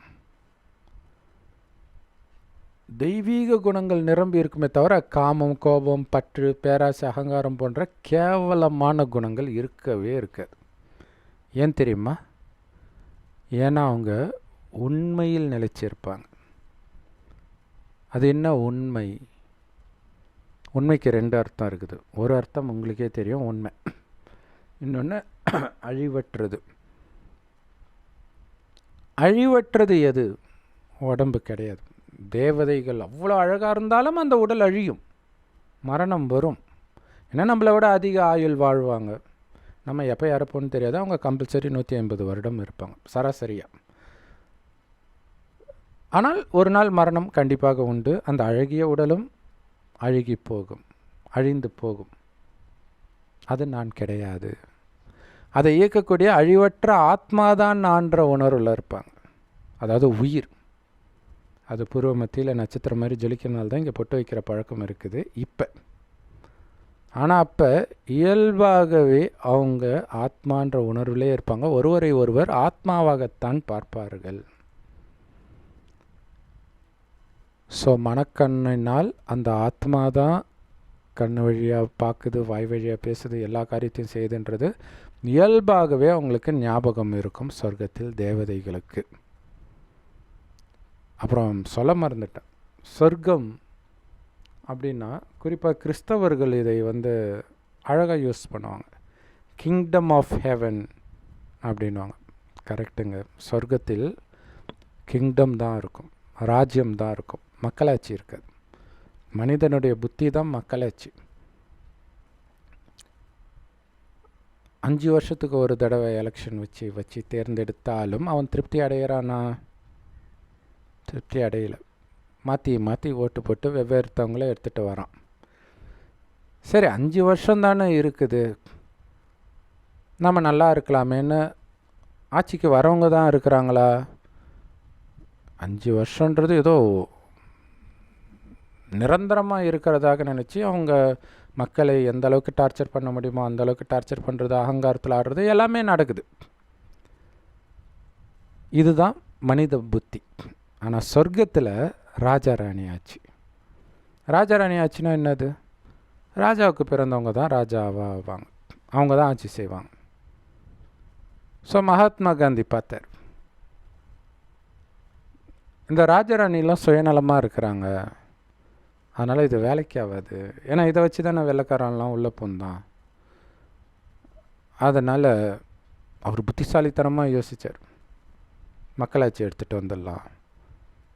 தெய்வீக குணங்கள் நிரம்பி இருக்குமே தவிர காமம், கோபம், பற்று, பேராசை, அகங்காரம் போன்ற கேவலமான குணங்கள் இருக்கவே இருக்காது. ஏன் தெரியுமா? ஏன்னா அவங்க உண்மையில் நிலைச்சிருப்பாங்க. அது என்ன உண்மை? உண்மைக்கு 2 அர்த்தம் இருக்குது. ஒரு அர்த்தம் உங்களுக்கே தெரியும், உண்மை. இன்னொன்று அழிவற்றது. அழிவற்றது எது? உடம்பு கிடையாது. தேவதைகள் அவ்வளோ அழகாக இருந்தாலும் அந்த உடல் அழியும், மரணம் வரும். ஏன்னா நம்மளை விட அதிக ஆயுள் வாழ்வாங்க. நம்ம எப்போ இறப்போன்னு தெரியாது. அவங்க கம்பல்சரி 150 வருடம் இருப்பாங்க சராசரியாக. ஆனால் ஒரு நாள் மரணம் கண்டிப்பாக உண்டு. அந்த அழகிய உடலும் அழுகி போகும், அழிந்து போகும். அது நான் கிடையாது. அதை இயக்கக்கூடிய அழிவற்ற ஆத்மாதான் நான்ற உணர்வில் இருப்பாங்க. அதாவது உயிர். அது பூர்வ மத்தியில் நட்சத்திரம் மாதிரி ஜொலிக்கிறனால்தான் இங்கே பொட்டு வைக்கிற பழக்கம் இருக்குது இப்போ. ஆனால் அப்போ இயல்பாகவே அவங்க ஆத்மான்ற உணர்விலே இருப்பாங்க. ஒருவரை ஒருவர் ஆத்மாவாகத்தான் பார்ப்பார்கள். ஸோ மனக்கண்ணினால் அந்த ஆத்மா தான் கண் வழியாக பார்க்குது, வாய் வழியாக பேசுது, எல்லா காரியத்தையும் செய்யுதுன்றது இயல்பாகவே அவங்களுக்கு ஞாபகம் இருக்கும் சொர்க்கத்தில் தேவதைகளுக்கு. அப்புறம் சொல்ல மறந்துட்டேன், சொர்க்கம் அப்படின்னா குறிப்பாக கிறிஸ்தவர்கள் இதை அழகாக யூஸ் பண்ணுவாங்க. கிங்டம் ஆஃப் ஹெவன் அப்படின்வாங்க. கரெக்டுங்க. சொர்க்கத்தில் கிங்டம் தான் இருக்கும், ராஜ்யம் தான் இருக்கும், மக்களாட்சி இருக்காது. மனிதனுடைய புத்தி தான் மக்களாட்சி. 5 வருஷத்துக்கு ஒரு தடவை எலெக்ஷன் வச்சு தேர்ந்தெடுத்தாலும் அவன் திருப்தி அடைகிறானா? திருப்தி அடையலை. மாற்றி ஓட்டு போட்டு வெவ்வேறுத்தவங்கள எடுத்துகிட்டு வரான். சரி, 5 வருஷம் தானே இருக்குது, நம்ம நல்லா இருக்கலாமேன்னு ஆட்சிக்கு வரவங்க தான் இருக்கிறாங்களா? 5 வருஷன்றது ஏதோ நிரந்தரமாக இருக்கிறதாக நினச்சி அவங்க மக்களை எந்த அளவுக்கு டார்ச்சர் பண்ண முடியுமோ அந்த அளவுக்கு டார்ச்சர் பண்ணுறது, அகங்காரத்தில் ஆடுறது எல்லாமே நடக்குது. இதுதான் மனித புத்தி. ஆனால் சொர்க்கத்தில் ராஜா ராணி ஆட்சி. ராஜா ராணி ஆட்சினா என்னது? ராஜாவுக்கு பிறந்தவங்க தான் ராஜாவாவாங்க, அவங்க தான் ஆட்சி செய்வாங்க. ஸோ மகாத்மா காந்தி பார்த்தார், இந்த ராஜராணிலாம் சுயநலமாக இருக்கிறாங்க, அதனால் இது வேலைக்கு ஆகாது. ஏன்னா இதை வச்சு தானே வெள்ளைக்காரன்லாம் உள்ளே போந்தான். அதனால் அவர் புத்திசாலித்தனமாக யோசித்தார், மக்களாட்சி எடுத்துகிட்டு வந்துடலாம்.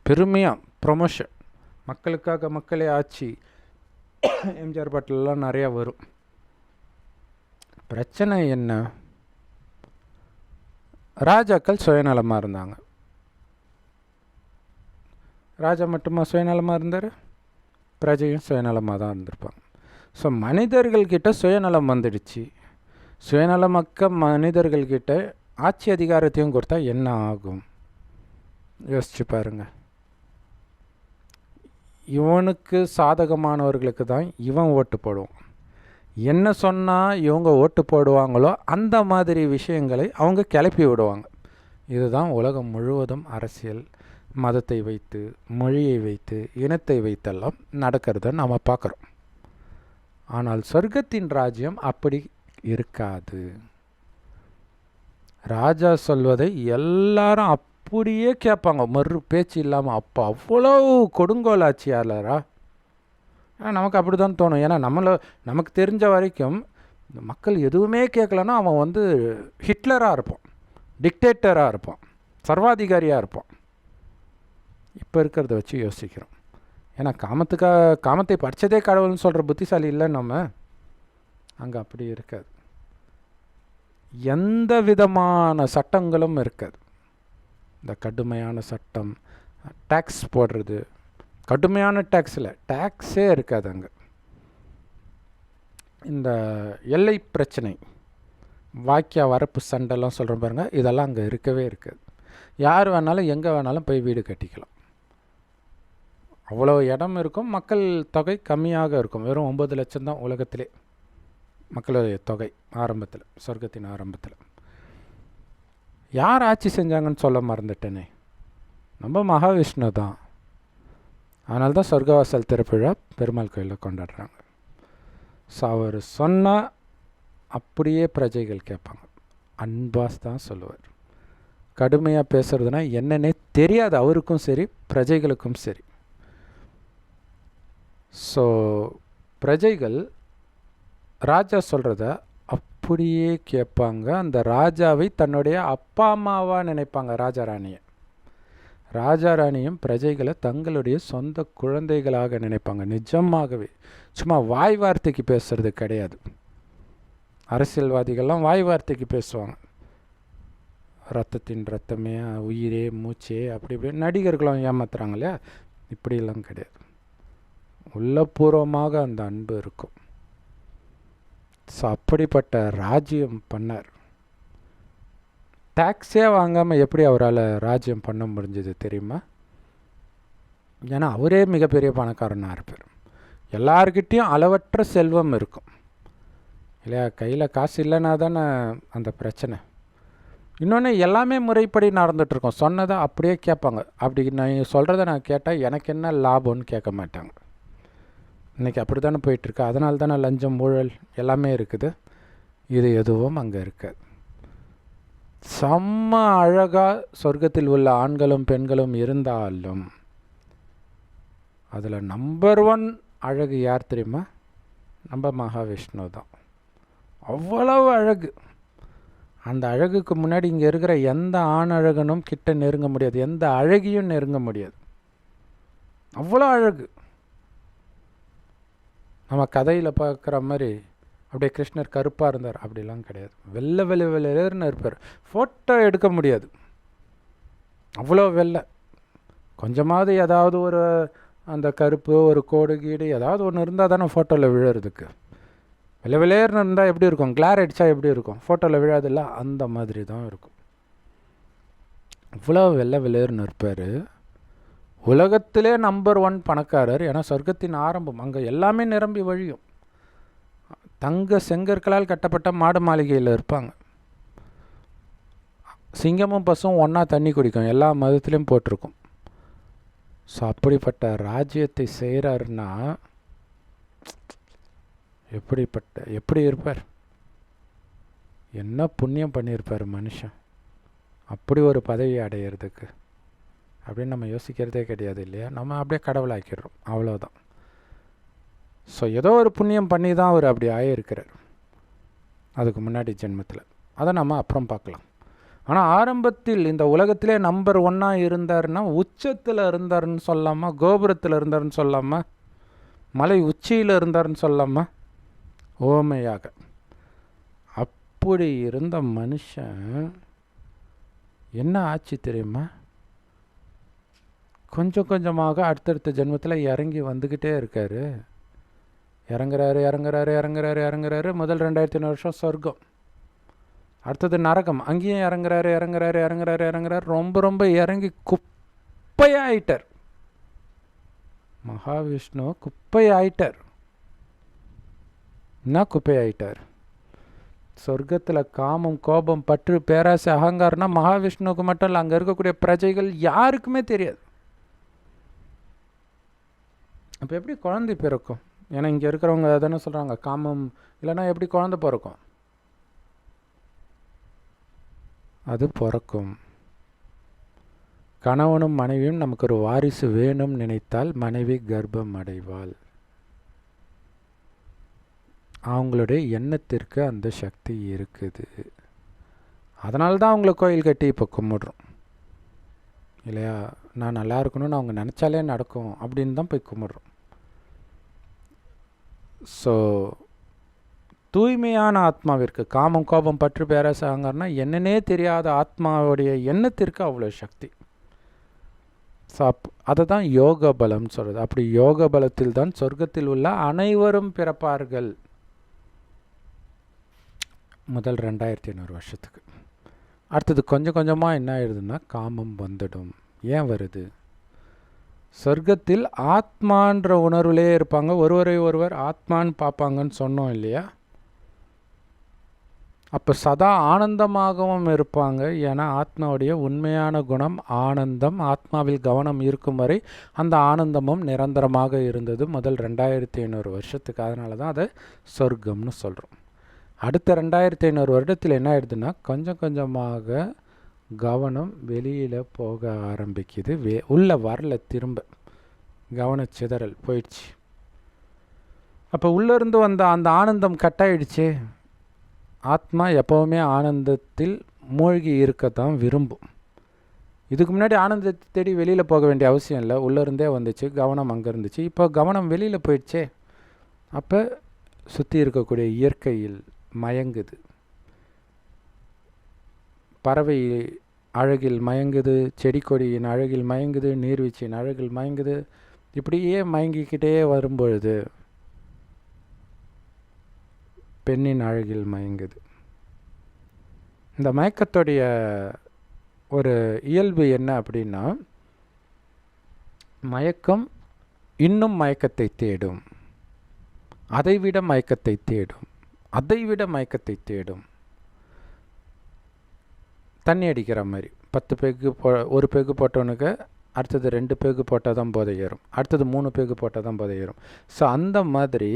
பெருமையாக ப்ரொமோஷன், மக்களுக்காக மக்களே ஆட்சி, எம்ஜிஆர் பாட்டிலெலாம் நிறையா வரும். பிரச்சனை என்ன? ராஜாக்கள் சுயநலமாக இருந்தாங்க. ராஜா மட்டுமா சுயநலமாக இருந்தார்? பிரஜையும் சுயநலமாக தான் இருந்திருப்பாங்க. ஸோ மனிதர்கள்கிட்ட சுயநலம் வந்துடுச்சு. சுயநலமக்க மனிதர்கள்கிட்ட ஆட்சி அதிகாரத்தையும் கொடுத்தா என்ன ஆகும்? யோசிச்சு பாருங்க. இவனுக்கு சாதகமானவர்களுக்கு தான் இவன் ஓட்டு போடுவான். என்ன சொன்னால் இவங்க ஓட்டு போடுவாங்களோ அந்த மாதிரி விஷயங்களை அவங்க கிளப்பி விடுவாங்க. இதுதான் உலகம் முழுவதும் அரசியல் மதத்தை வைத்து, மொழியை வைத்து, இனத்தை வைத்தெல்லாம் நடக்கிறத நாம் பார்க்குறோம். ஆனால் சொர்க்கத்தின் ராஜ்யம் அப்படி இருக்காது. ராஜா சொல்வதை எல்லாரும் அப்படியே கேட்பாங்க, மறு பேச்சு இல்லாமல். அப்போ அவ்வளோ கொடுங்கோல் ஆட்சியாளரா? நமக்கு அப்படி தான் தோணும். ஏன்னா நமக்கு தெரிஞ்ச வரைக்கும் மக்கள் எதுவுமே கேட்கலன்னா அவன் ஹிட்லராக இருப்பான், டிக்டேட்டராக இருப்பான், சர்வாதிகாரியாக இருப்பான். இப்போ இருக்கிறத வச்சு யோசிக்கிறோம். ஏன்னா காமத்தை படித்ததே கடவுள்னு சொல்கிற புத்திசாலி இல்லை நம்ம. அங்கே அப்படி இருக்காது. எந்த விதமான சட்டங்களும் இருக்காது. இந்த கடுமையான சட்டம், டேக்ஸ் போடுறது, கடுமையான டேக்ஸே இருக்காது அங்கே. இந்த எல்லை பிரச்சனை, வாக்கியா வரப்பு சண்டைலாம் சொல்கிறோம் பாருங்கள், இதெல்லாம் அங்கே இருக்கவே இருக்காது. யார் வேணாலும் எங்கே வேணாலும் போய் வீடு கட்டிக்கலாம். அவ்வளோ இடம் இருக்கும். மக்கள் தொகை கம்மியாக இருக்கும். வெறும் 9 லட்சம் தான் உலகத்திலே மக்களுடைய தொகை ஆரம்பத்தில், சொர்க்கத்தின் ஆரம்பத்தில். யார் ஆட்சி செஞ்சாங்கன்னு சொல்ல மறந்துட்டேனே, நம்ம மகாவிஷ்ணு தான். அதனால தான் சொர்க்கவாசல் திருப்பிழா பெருமாள் கோயிலில் கொண்டாடுறாங்க. ஸோ அவர் சொன்னால் அப்படியே பிரஜைகள் கேட்பாங்க. அன்பாஸ் தான் சொல்லுவார். கடுமையாக பேசுகிறதுனா என்னன்னே தெரியாது அவருக்கும் சரி, பிரஜைகளுக்கும் சரி. ஸோ பிரஜைகள் ராஜா சொல்கிறத அப்படியே கேட்பாங்க. அந்த ராஜாவை தன்னுடைய அப்பா அம்மாவாக நினைப்பாங்க. ராஜா ராணியும் பிரஜைகளை தங்களுடைய சொந்த குழந்தைகளாக நினைப்பாங்க. நிஜமாகவே, சும்மா வாய் வார்த்தைக்கு பேசுறது கிடையாது. அரசியல்வாதிகள்லாம் வாய் வார்த்தைக்கு பேசுவாங்க. ரத்தத்தின் ரத்தமே, உயிரே மூச்சே, அப்படி இப்படி. நடிகர்களும் ஏமாத்துறாங்க இல்லையா? இப்படியெல்லாம் கிடையாது. உள்ளபூர்வமாக அந்த அன்பு இருக்கும். ஸோ அப்படிப்பட்ட ராஜ்யம் பண்ணார். டேக்ஸே வாங்காமல் எப்படி அவரால் ராஜ்யம் பண்ண முடிஞ்சது தெரியுமா? ஏன்னா அவரே மிகப்பெரிய பணக்காரனாக இருப்பார். எல்லார்கிட்டேயும் அளவற்ற செல்வம் இருக்கும் இல்லையா? கையில் காசு இல்லைன்னா தானே அந்த பிரச்சனை. இன்னொன்று, எல்லாமே முறைப்படி நடந்துகிட்ருக்கோம். சொன்னதை அப்படியே கேட்பாங்க. அப்படி நான் சொல்கிறத நான் கேட்டால் எனக்கு என்ன லாபம்னு கேட்க மாட்டாங்க. இன்றைக்கி அப்படி தானே போயிட்டுருக்கு. அதனால தானே லஞ்சம், ஊழல் எல்லாமே இருக்குது. இது எதுவும் அங்கே இருக்காது. செம்ம அழகாக சொர்க்கத்தில் உள்ள ஆண்களும் பெண்களும் இருந்தாலும் அதில் நம்பர் 1 அழகு யார் தெரியுமா? நம்ம மகாவிஷ்ணு தான். அவ்வளவு அழகு. அந்த அழகுக்கு முன்னாடி இங்கே இருக்கிற எந்த ஆண் அழகனும் கிட்ட நெருங்க முடியாது, எந்த அழகியும் நெருங்க முடியாது. அவ்வளோ அழகு. நம்ம கதையில் பார்க்குற மாதிரி அப்படியே கிருஷ்ணர் கருப்பாக இருந்தார் அப்படிலாம் கிடையாது. வெள்ளை வெள்ளை வெள்ளைன்னு இருப்பார். ஃபோட்டோ எடுக்க முடியாது, அவ்வளோ வெள்ளை. கொஞ்சமாவது ஏதாவது ஒரு அந்த கருப்பு ஒரு கோடு கீடு ஏதாவது ஒன்று இருந்தால் தானே ஃபோட்டோவில் விழுறதுக்கு. வெள்ளை வெள்ளையர்னு இருந்தால் எப்படி இருக்கும், கிளார் அடித்தா எப்படி இருக்கும், ஃபோட்டோவில் விழாதில்ல, அந்த மாதிரி தான் இருக்கும். இவ்வளோ வெள்ளை வெள்ளையர்னு இருப்பார். உலகத்திலே நம்பர் 1 பணக்காரர். ஏன்னா சொர்க்கத்தின் ஆரம்பம், அங்கே எல்லாமே நிரம்பி வழியும். தங்க செங்கற்களால் கட்டப்பட்ட மாடு மாளிகையில் இருப்பாங்க. சிங்கமும் பசும் ஒன்றா தண்ணி குடிக்கும், எல்லா மதத்துலேயும் போட்டிருக்கும். ஸோ அப்படிப்பட்ட ராஜ்யத்தை செய்கிறாருன்னா எப்படி இருப்பார், என்ன புண்ணியம் பண்ணியிருப்பார் மனுஷன் அப்படி ஒரு பதவி அடையிறதுக்கு அப்படின்னு நம்ம யோசிக்கிறதே கிடையாது இல்லையா. நம்ம அப்படியே கடவுளாக்கிடுறோம், அவ்வளோதான். ஸோ ஏதோ ஒரு புண்ணியம் பண்ணி தான் அவர் அப்படி ஆகியிருக்கிறார் அதுக்கு முன்னாடி ஜென்மத்தில். அதை நம்ம அப்புறம் பார்க்கலாம். ஆனால் ஆரம்பத்தில் இந்த உலகத்திலே நம்பர் 1 இருந்தார்னா உச்சத்தில் இருந்தார்னு சொல்லாமா, கோபுரத்தில் இருந்தார்னு சொல்லாமா, மலை உச்சியில் இருந்தார்னு சொல்லாமா, ஓமையாக அப்படி இருந்த மனுஷன் என்ன ஆச்சு தெரியுமா, கொஞ்சம் கொஞ்சமாக அடுத்தடுத்த ஜென்மத்தில் இறங்கி வந்துக்கிட்டே இருக்கார். இறங்குறாரு. முதல் 2500 வருஷம் சொர்க்கம், அடுத்தது நரகம், அங்கேயும் இறங்குறாரு. ரொம்ப இறங்கி குப்பையாயிட்டார். மகாவிஷ்ணு குப்பையாயிட்டார். என்ன குப்பையாயிட்டார்? சொர்க்கத்தில் காமம், கோபம், பற்று, பேராசை, அகங்காரம்னா மகாவிஷ்ணுவுக்கு மட்டும் இல்லை, அங்கே இருக்கக்கூடிய பிரஜைகள் யாருக்குமே தெரியாது. அப்போ எப்படி குழந்தை பிறக்கும்? ஏன்னா இங்கே இருக்கிறவங்க தானே சொல்கிறாங்க காமம் இல்லைன்னா எப்படி குழந்தை பிறக்கும்? அது பிறக்கும். கணவனும் மனைவியும் நமக்கு ஒரு வாரிசு வேணும் நினைத்தால் மனைவி கர்ப்பம் அடைவாள். அவங்களுடைய எண்ணத்திற்கு அந்த சக்தி இருக்குது. அதனால தான் அவங்கள கோயில் கட்டி இப்போ கும்பிடுறோம் இல்லையா. நான் நல்லா இருக்கணும்னு அவங்க நினச்சாலே நடக்கும் அப்படின்னு தான் போய் கும்பிடுறோம். ஸோ தூய்மையான ஆத்மாவிற்கு காமம், கோபம், பற்று, பேராசை, அகங்காரம்னா என்னன்னே தெரியாத ஆத்மாவுடைய எண்ணத்திற்கு அவ்வளோ சக்தி. ஸோ அதை தான் யோக பலம்னு சொல்கிறது. அப்படி யோக பலத்தில் தான் சொர்க்கத்தில் உள்ள அனைவரும் பிறப்பார்கள் முதல் 2500 வருஷத்துக்கு. அடுத்தது கொஞ்சம் கொஞ்சமாக என்ன ஆயிடுதுன்னா காமம் வந்துடும். ஏன் வருது? சொர்க்கத்தில் ஆத்மான்ற உணர்வுலே இருப்பாங்க, ஒருவரை ஒருவர் ஆத்மான்னு பார்ப்பாங்கன்னு சொன்னோம் இல்லையா. அப்போ சதா ஆனந்தமாகவும் இருப்பாங்க. ஏன்னா ஆத்மாவுடைய உண்மையான குணம் ஆனந்தம். ஆத்மாவில் கவனம் இருக்கும் வரை அந்த ஆனந்தமும் நிரந்தரமாக இருந்தது முதல் 2500 வருஷத்துக்கு. அதனால தான் அதை சொர்க்கம்னு சொல்கிறோம். அடுத்த 2500 வருடத்தில் என்ன ஆயிடுதுன்னா கொஞ்சம் கொஞ்சமாக கவனம் வெளியில் போக ஆரம்பிக்குது. உள்ள வரல, திரும்ப கவனச்சிதறல் போயிடுச்சு. அப்போ உள்ளேருந்து வந்த அந்த ஆனந்தம் கட்டாயிடுச்சு. ஆத்மா எப்போவுமே ஆனந்தத்தில் மூழ்கி இருக்கத்தான் விரும்பும். இதுக்கு முன்னாடி ஆனந்தத்தை தேடி வெளியில் போக வேண்டிய அவசியம் இல்லை, உள்ளேருந்தே வந்துச்சு, கவனம் அங்கே இருந்துச்சு. இப்போ கவனம் வெளியில் போயிடுச்சே, அப்போ சுற்றி இருக்கக்கூடிய இயற்கையில் மயங்குது. பறவை அழகில் மயங்குது, செடி கொடியின் அழகில் மயங்குது, நீர்வீழ்ச்சியின் அழகில் மயங்குது. இப்படியே மயங்கிக்கிட்டே வரும்பொழுது பெண்ணின் அழகில் மயங்குது. இந்த மயக்கத்துடைய ஒரு இயல்பு என்ன அப்படின்னா, மயக்கம் இன்னும் மயக்கத்தை தேடும், அதைவிட மயக்கத்தை தேடும், அதைவிட மயக்கத்தை தேடும். தண்ணி அடிக்கிற மாதிரி 10 பெக்கு ஒரு பெக்கு போட்டவனுக்கு அடுத்தது 2 பெக்கு போட்டால் தான் போதை ஏறும், அடுத்தது 3 பெக்கு போட்டால் தான் போதை ஏறும். ஸோ அந்த மாதிரி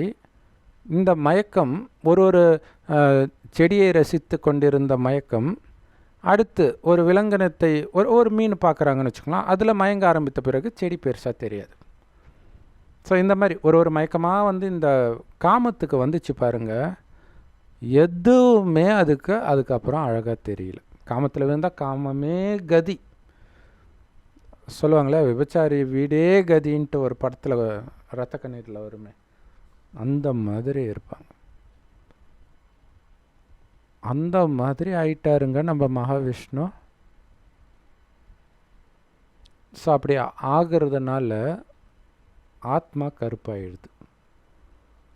இந்த மயக்கம் ஒரு செடியை ரசித்து கொண்டிருந்த மயக்கம் அடுத்து ஒரு விலங்கினத்தை ஒரு மீன் பார்க்குறாங்கன்னு வச்சுக்கலாம், அதில் மயங்க ஆரம்பித்த பிறகு செடி பெருசாக தெரியாது. ஸோ இந்த மாதிரி ஒரு மயக்கமாக வந்து இந்த காமத்துக்கு வந்துச்சு பாருங்கள். எதுவுமே அதுக்கப்புறம் அழகாக தெரியல. காமத்தில் விழுந்தால் காமமே கதி சொல்லுவாங்களே, விபச்சாரி வீடே கதின்ட்டு ஒரு படத்தில் ரத்த கண்ணீரில் வருமே, அந்த மாதிரி இருப்பாங்க. அந்த மாதிரி ஆயிட்டாருங்க நம்ம மகாவிஷ்ணு. ஸோ அப்படி ஆகிறதுனால ஆத்மா கருப்பாயிடுது.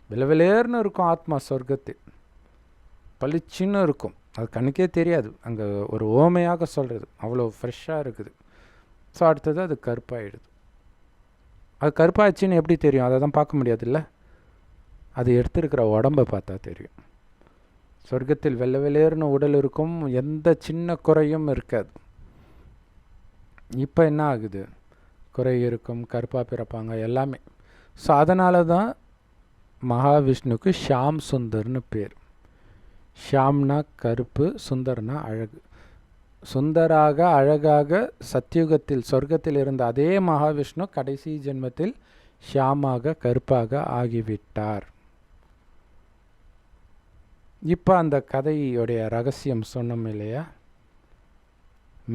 விலவிலேர்னு இருக்கும் ஆத்மா சொர்க்கத்தில், பளிச்சின்னு இருக்கும், அது கண்ணுக்கே தெரியாது. அங்கே ஒரு ஓமையாக சொல்கிறது, அவ்வளோ ஃப்ரெஷ்ஷாக இருக்குது. ஸோ அடுத்தது அது கருப்பாயிடுது. அது கருப்பாயிடுச்சின்னு எப்படி தெரியும்? அதை தான் பார்க்க முடியாதுல்ல, அது எடுத்துருக்கிற உடம்பை பார்த்தா தெரியும். சொர்க்கத்தில் வெள்ளை வெளியேறுன உடல் இருக்கும், எந்த சின்ன குறையும் இருக்காது. இப்போ என்ன ஆகுது? குறை இருக்கும், கருப்பாக பிறப்பாங்க எல்லாமே. ஸோ அதனால தான் மகாவிஷ்ணுவுக்கு ஷாம் சுந்தர்னு பேர். ஷாம்னா கருப்பு, சுந்தர்னா அழகு. சுந்தராக அழகாக சத்தியுகத்தில் சொர்க்கத்தில் இருந்த அதே மகாவிஷ்ணு கடைசி ஜென்மத்தில் ஷியாமாக கருப்பாக ஆகிவிட்டார். இப்போ அந்த கதையுடைய ரகசியம் சொன்னோம் இல்லையா,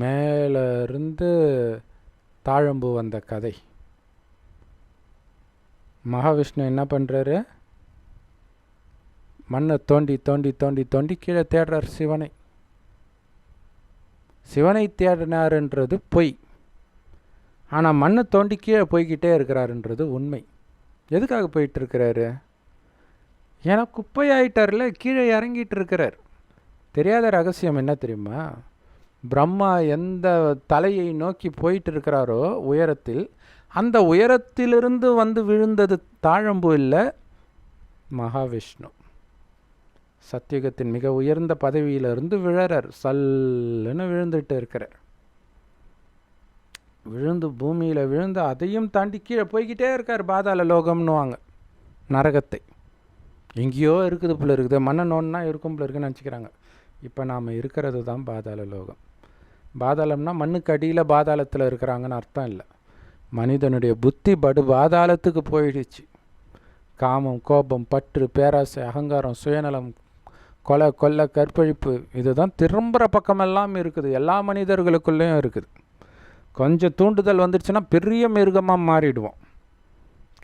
மேலிருந்து தாழம்பூ வந்த கதை. மகாவிஷ்ணு என்ன பண்ணுறாரு? மண்ணை தோண்டி தோண்டி தோண்டி தோண்டி கீழே தேடுறார் சிவனை. சிவனை தேடினாருன்றது பொய், ஆனால் மண்ணை தோண்டி கீழே போய்கிட்டே இருக்கிறாருன்றது உண்மை. எதுக்காக போயிட்டுருக்கிறாரு? ஏன்னா குப்பையாயிட்டார்ல, கீழே இறங்கிட்டு இருக்கிறார். தெரியாத ரகசியம் என்ன தெரியுமா? பிரம்மா எந்த தலையை நோக்கி போயிட்டு இருக்கிறாரோ உயரத்தில், அந்த உயரத்திலிருந்து வந்து விழுந்தது தாழம்பூ இல்லை, மகாவிஷ்ணு. சத்தியுகத்தின் மிக உயர்ந்த பதவியிலிருந்து விழறார், சல்லுன்னு விழுந்துட்டு இருக்கிறார். விழுந்து பூமியில் விழுந்து அதையும் தாண்டி கீழே போய்கிட்டே இருக்கார். பாதாள லோகம்னுவாங்க நரகத்தை. எங்கேயோ இருக்குது போல இருக்குது, மண்ணை நோன்னா இருக்கும் போல இருக்குன்னு நினச்சிக்கிறாங்க. இப்போ நாம் இருக்கிறது தான் பாதாள லோகம். பாதாளம்னா மண்ணுக்கு அடியில் பாதாளத்தில் இருக்கிறாங்கன்னு அர்த்தம் இல்லை. மனிதனுடைய புத்தி படு பாதாளத்துக்கு போயிடுச்சு. காமம், கோபம், பற்று, பேராசை, அகங்காரம், சுயநலம், கொலை, கொள்ளை, கற்பழிப்பு, இதுதான் திரும்புகிற பக்கமெல்லாம் இருக்குது. எல்லா மனிதர்களுக்குள்ளேயும் இருக்குது. கொஞ்சம் தூண்டுதல் வந்துடுச்சுன்னா பெரிய மிருகமாக மாறிடுவோம்.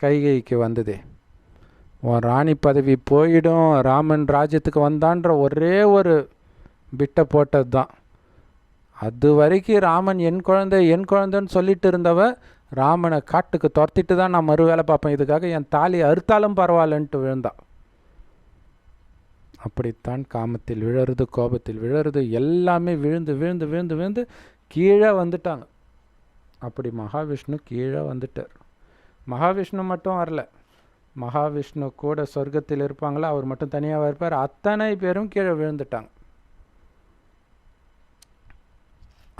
கைகைக்கு வந்ததே, உன் ராணி பதவி போயிடும், ராமன் ராஜ்யத்துக்கு வந்தான்ற ஒரே ஒரு பிட்டை போட்டது தான். அது வரைக்கும் ராமன் என் குழந்தை என் குழந்தைன்னு சொல்லிட்டு இருந்தவ ராமனை காட்டுக்கு துரத்திட்டு தான் நான் மறு வேலை பார்ப்பேன், இதுக்காக என் தாலி அறுத்தாலும் பரவாயில்லன்ட்டு விழுந்தா. அப்படித்தான் காமத்தில் விழறது, கோபத்தில் விழறது, எல்லாமே விழுந்து விழுந்து விழுந்து விழுந்து கீழே வந்துட்டாங்க. அப்படி மகாவிஷ்ணு கீழே வந்துட்டார். மகாவிஷ்ணு மட்டும் வரல, மகாவிஷ்ணு கூட சொர்க்கத்தில் இருப்பாங்களா, அவர் மட்டும் தனியாக இருப்பார். அத்தனை பேரும் கீழே விழுந்துட்டாங்க.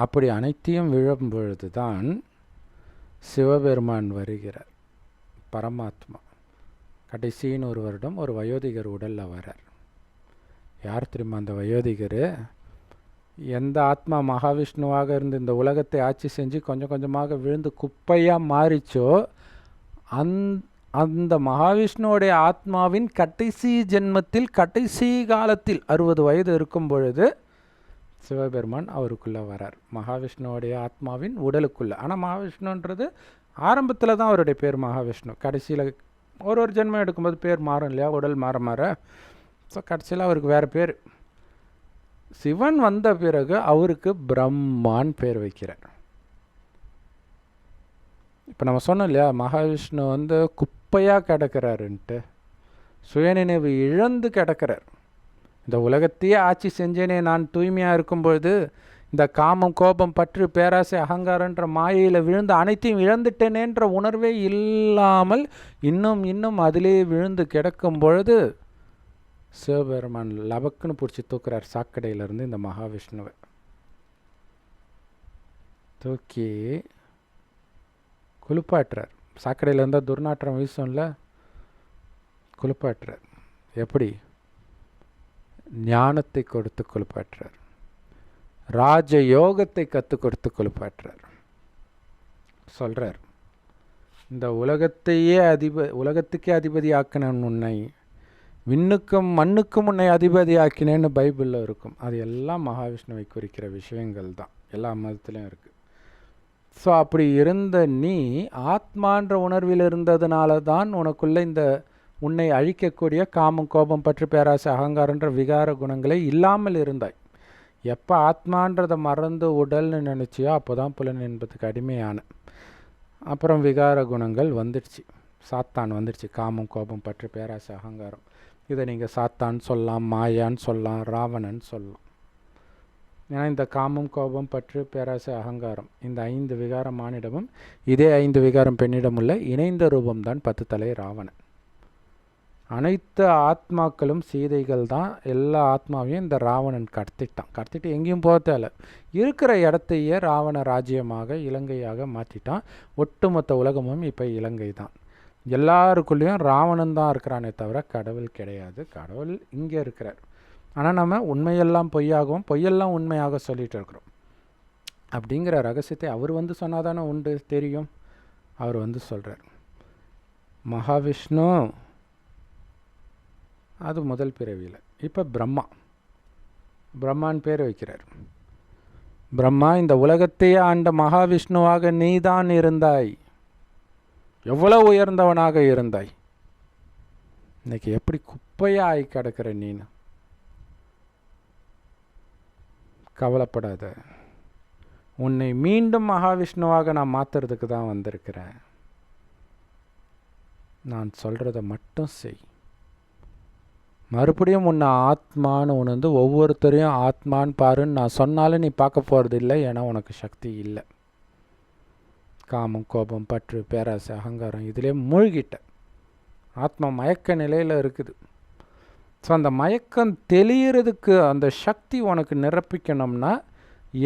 அப்படி அனைத்தையும் விழும் பொழுது தான் சிவபெருமான் வருகிறார். பரமாத்மா கடைசின்னு ஒரு வருடம் ஒரு வயோதிகர் உடலில் வரார். யார் தெரியுமா அந்த வயோதிகர்? எந்த ஆத்மா மகாவிஷ்ணுவாக இருந்து இந்த உலகத்தை ஆட்சி செஞ்சு கொஞ்சம் கொஞ்சமாக விழுந்து குப்பையாக மாறிச்சோ, அந்த மகாவிஷ்ணுவோடைய ஆத்மாவின் கடைசி ஜென்மத்தில் கடைசி காலத்தில் 60 வயது இருக்கும் பொழுது சிவபெருமான் அவருக்குள்ளே வரார், மகாவிஷ்ணுவோடைய ஆத்மாவின் உடலுக்குள்ளே. ஆனால் மகாவிஷ்ணுன்றது ஆரம்பத்தில் தான் அவருடைய பேர் மகாவிஷ்ணு. கடைசியில் ஒரு ஜென்மம் எடுக்கும்போது பேர் மாறும் இல்லையா, உடல் மாற மாற. ஸோ கடைசியில் அவருக்கு வேறு பேர். சிவன் வந்த பிறகு அவருக்கு பிரம்மான் பேர் வைக்கிறார். இப்போ நம்ம சொன்னோம் இல்லையா, மகாவிஷ்ணு வந்து குப்பையாக கிடக்கிறாருன்ட்டு, சுயநினைவு இழந்து கிடக்கிறார். இந்த உலகத்தையே ஆட்சி செஞ்சேனே நான் தூய்மையாக இருக்கும்பொழுது, இந்த காமம், கோபம், பற்று, பேராசை, அகங்காரன்ற மாயையில் விழுந்து அனைத்தையும் இழந்துட்டேனேன்ற உணர்வே இல்லாமல் இன்னும் இன்னும் அதிலே விழுந்து கிடக்கும் பொழுது சிவபெருமான் லபக்குன்னு பிடிச்சி தூக்குறார் சாக்கடையிலேருந்து இந்த மகாவிஷ்ணுவை. தூக்கி குளிப்பாட்டுறார். சாக்கடையில் இருந்தால் துர்நாற்றம் வீசும்ல, குளிப்பாட்டுறார். எப்படி? ஞானத்தை கொடுத்து குளிப்பாட்டுறார், ராஜ யோகத்தை கற்றுக் கொடுத்து குளிப்பாட்டுறார். சொல்கிறார், இந்த உலகத்துக்கே அதிபதி ஆக்கினேன் உன்னை, விண்ணுக்கும் மண்ணுக்கும் உன்னை அதிபதியாக்கினேன்னு பைபிளில் இருக்கும். அது எல்லாம் மகாவிஷ்ணுவை குறிக்கிற விஷயங்கள் தான், எல்லா மதத்துலேயும் இருக்குது. ஸோ அப்படி இருந்த நீ ஆத்மான்ற உணர்வில் இருந்ததுனால தான் உனக்குள்ளே இந்த உன்னை அழிக்கக்கூடிய காமம், கோபம், பற்று, பேராசை, அகங்காரன்ற விகார குணங்களே இல்லாமல் இருந்தாய். எப்போ ஆத்மான்றதை மறந்து உடல்னு நினச்சியோ அப்போ தான் புலன் என்பதுக்கு அடிமையான. அப்புறம் விகார குணங்கள் வந்துடுச்சு, சாத்தான் வந்துடுச்சு. காமம், கோபம், பற்று, பேராசை, அகங்காரம். இதை நீங்கள் சாத்தான் சொல்லலாம், மாயான்னு சொல்லலாம், ராவணன் சொல்லலாம். ஏன்னா இந்த காமம், கோபம், பற்று, பேராசை, அகங்காரம் இந்த 5 விகாரம் ஆணிடமும் இதே 5 விகாரம் பெண்ணிடம் உள்ள இணைந்த ரூபம்தான் 10 தலை ராவணன். அனைத்து ஆத்மாக்களும் சீதைகள் தான். எல்லா ஆத்மாவையும் இந்த ராவணன் கடத்திட்டு எங்கேயும் போகல, இருக்கிற இடத்தையே ராவண ராஜ்யமாக இலங்கையாக மாற்றிட்டான். ஒட்டுமொத்த உலகமும் இப்போ இலங்கை தான். எல்லாருக்குள்ளேயும் ராவணன் தான் இருக்கிறானே தவிர கடவுள் கிடையாது. கடவுள் இங்கே இருக்கிறார். ஆனால் நம்ம உண்மையெல்லாம் பொய்யாகவும் பொய்யெல்லாம் உண்மையாக சொல்லிகிட்டு இருக்கிறோம். அப்படிங்கிற ரகசியத்தை அவர் சொன்னாதானே உண்டு தெரியும். அவர் சொல்கிறார், மகாவிஷ்ணு அது முதல் பிறவியில். இப்போ பிரம்மான் பேர் வைக்கிறார். பிரம்மா, இந்த உலகத்தையே ஆண்ட மகாவிஷ்ணுவாக நீதான் இருந்தாய். எவ்வளவு உயர்ந்தவனாக இருந்தாய். இன்னைக்கு எப்படி குப்பையாக ஆகி கிடக்கிற நீனு. கவலைப்படாத, உன்னை மீண்டும் மகாவிஷ்ணுவாக நான் மாற்றுறதுக்கு தான் வந்திருக்கிறேன். நான் சொல்கிறத மட்டும் செய். மறுபடியும் உன்னை ஆத்மான்னு உணர்ந்து ஒவ்வொருத்தரையும் ஆத்மான்னு பாருன்னு நான் சொன்னாலும் நீ பார்க்க போகிறது இல்லை. ஏன்னா உனக்கு சக்தி இல்லை. காமம், கோபம், பற்று, பேராசை, அகங்காரம் இதிலே மூழ்கிட்ட. ஆத்மா மயக்க நிலையில் இருக்குது. ஸோ அந்த மயக்கம் தெளியறதுக்கு அந்த சக்தி உனக்கு நிரப்பிக்கணும்னா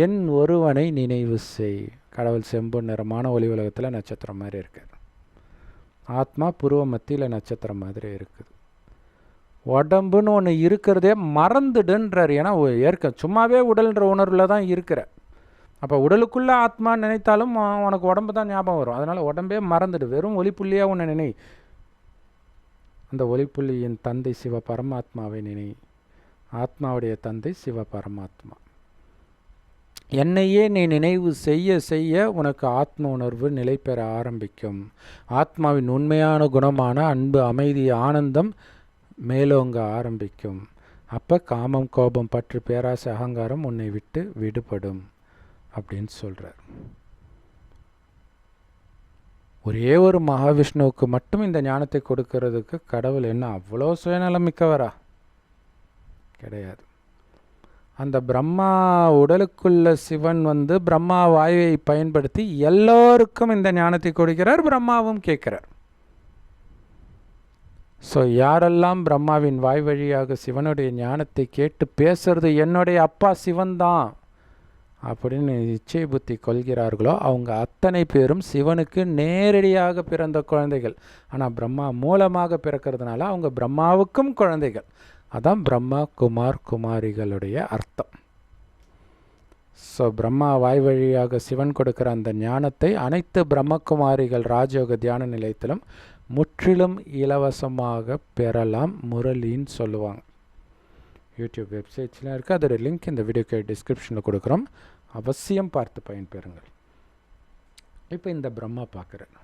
என் ஒருவனை நினைவு செய். கடவுள் செம்பு நிறமான ஒளி உலகத்தில் நட்சத்திரம் மாதிரி இருக்கார். ஆத்மா புருவ மத்தியில் நட்சத்திரம் மாதிரி இருக்குது. உடம்புன்னு ஒன்று இருக்கிறதே மறந்துடுன்றார். ஏன்னா சும்மாவே உடல்ன்ற உணர்வில் தான் இருக்கிற. அப்போ உடலுக்குள்ளே ஆத்மா நினைத்தாலும் உனக்கு உடம்பு தான் ஞாபகம் வரும். அதனால் உடம்பே மறந்துடு. வெறும் ஒளிப்புள்ளியாக உன்னை நினை. அந்த ஒளிப்புள்ளியின் தந்தை சிவ பரமாத்மாவை நினை. ஆத்மாவுடைய தந்தை சிவ பரமாத்மா. என்னையே நீ நினைவு செய்ய செய்ய உனக்கு ஆத்ம உணர்வு நிலை பெற ஆரம்பிக்கும். ஆத்மாவின் உண்மையான குணமான அன்பு, அமைதி, ஆனந்தம் மேலோங்க ஆரம்பிக்கும். அப்போ காமம், கோபம், பற்று, பேராசை, அகங்காரம் உன்னை விட்டு விடுபடும் அப்படின்னு சொல்கிறார். ஒரே ஒரு மகாவிஷ்ணுவுக்கு மட்டும் இந்த ஞானத்தை கொடுக்கறதுக்கு கடவுள் என்ன அவ்வளோ சுயநலமிக்கவரா? கிடையாது. அந்த பிரம்மா உடலுக்குள்ள சிவன் பிரம்மா வாயுவை பயன்படுத்தி எல்லோருக்கும் இந்த ஞானத்தை கொடுக்கிறார். பிரம்மாவும் கேட்கிறார். ஸோ யாரெல்லாம் பிரம்மாவின் வாய் வழியாக சிவனுடைய ஞானத்தை கேட்டு பேசுறது என்னுடைய அப்பா சிவன் தான் அப்படின்னு இச்சை புத்தி கொள்கிறார்களோ அவங்க அத்தனை பேரும் சிவனுக்கு நேரடியாக பிறந்த குழந்தைகள். ஆனால் பிரம்மா மூலமாக பிறக்கிறதுனால அவங்க பிரம்மாவுக்கும் குழந்தைகள். அதான் பிரம்மா குமார் குமாரிகளுடைய அர்த்தம். ஸோ பிரம்மா வாய் வழியாக சிவன் கொடுக்குற அந்த ஞானத்தை அனைத்து பிரம்மகுமாரிகள் ராஜயோக தியான நிலையத்திலும் முற்றிலும் இலவசமாக பெறலாம். முரளின்னு சொல்லுவாங்க. யூடியூப் வெப்சைட்ஸ்லாம் இருக்குது. அதோட லிங்க் இந்த வீடியோக்கு டிஸ்கிரிப்ஷனில் கொடுக்குறோம். அவசியம் பார்த்து பயன்பெறுங்கள். இப்போ இந்த பிரம்மா பார்க்குறார்.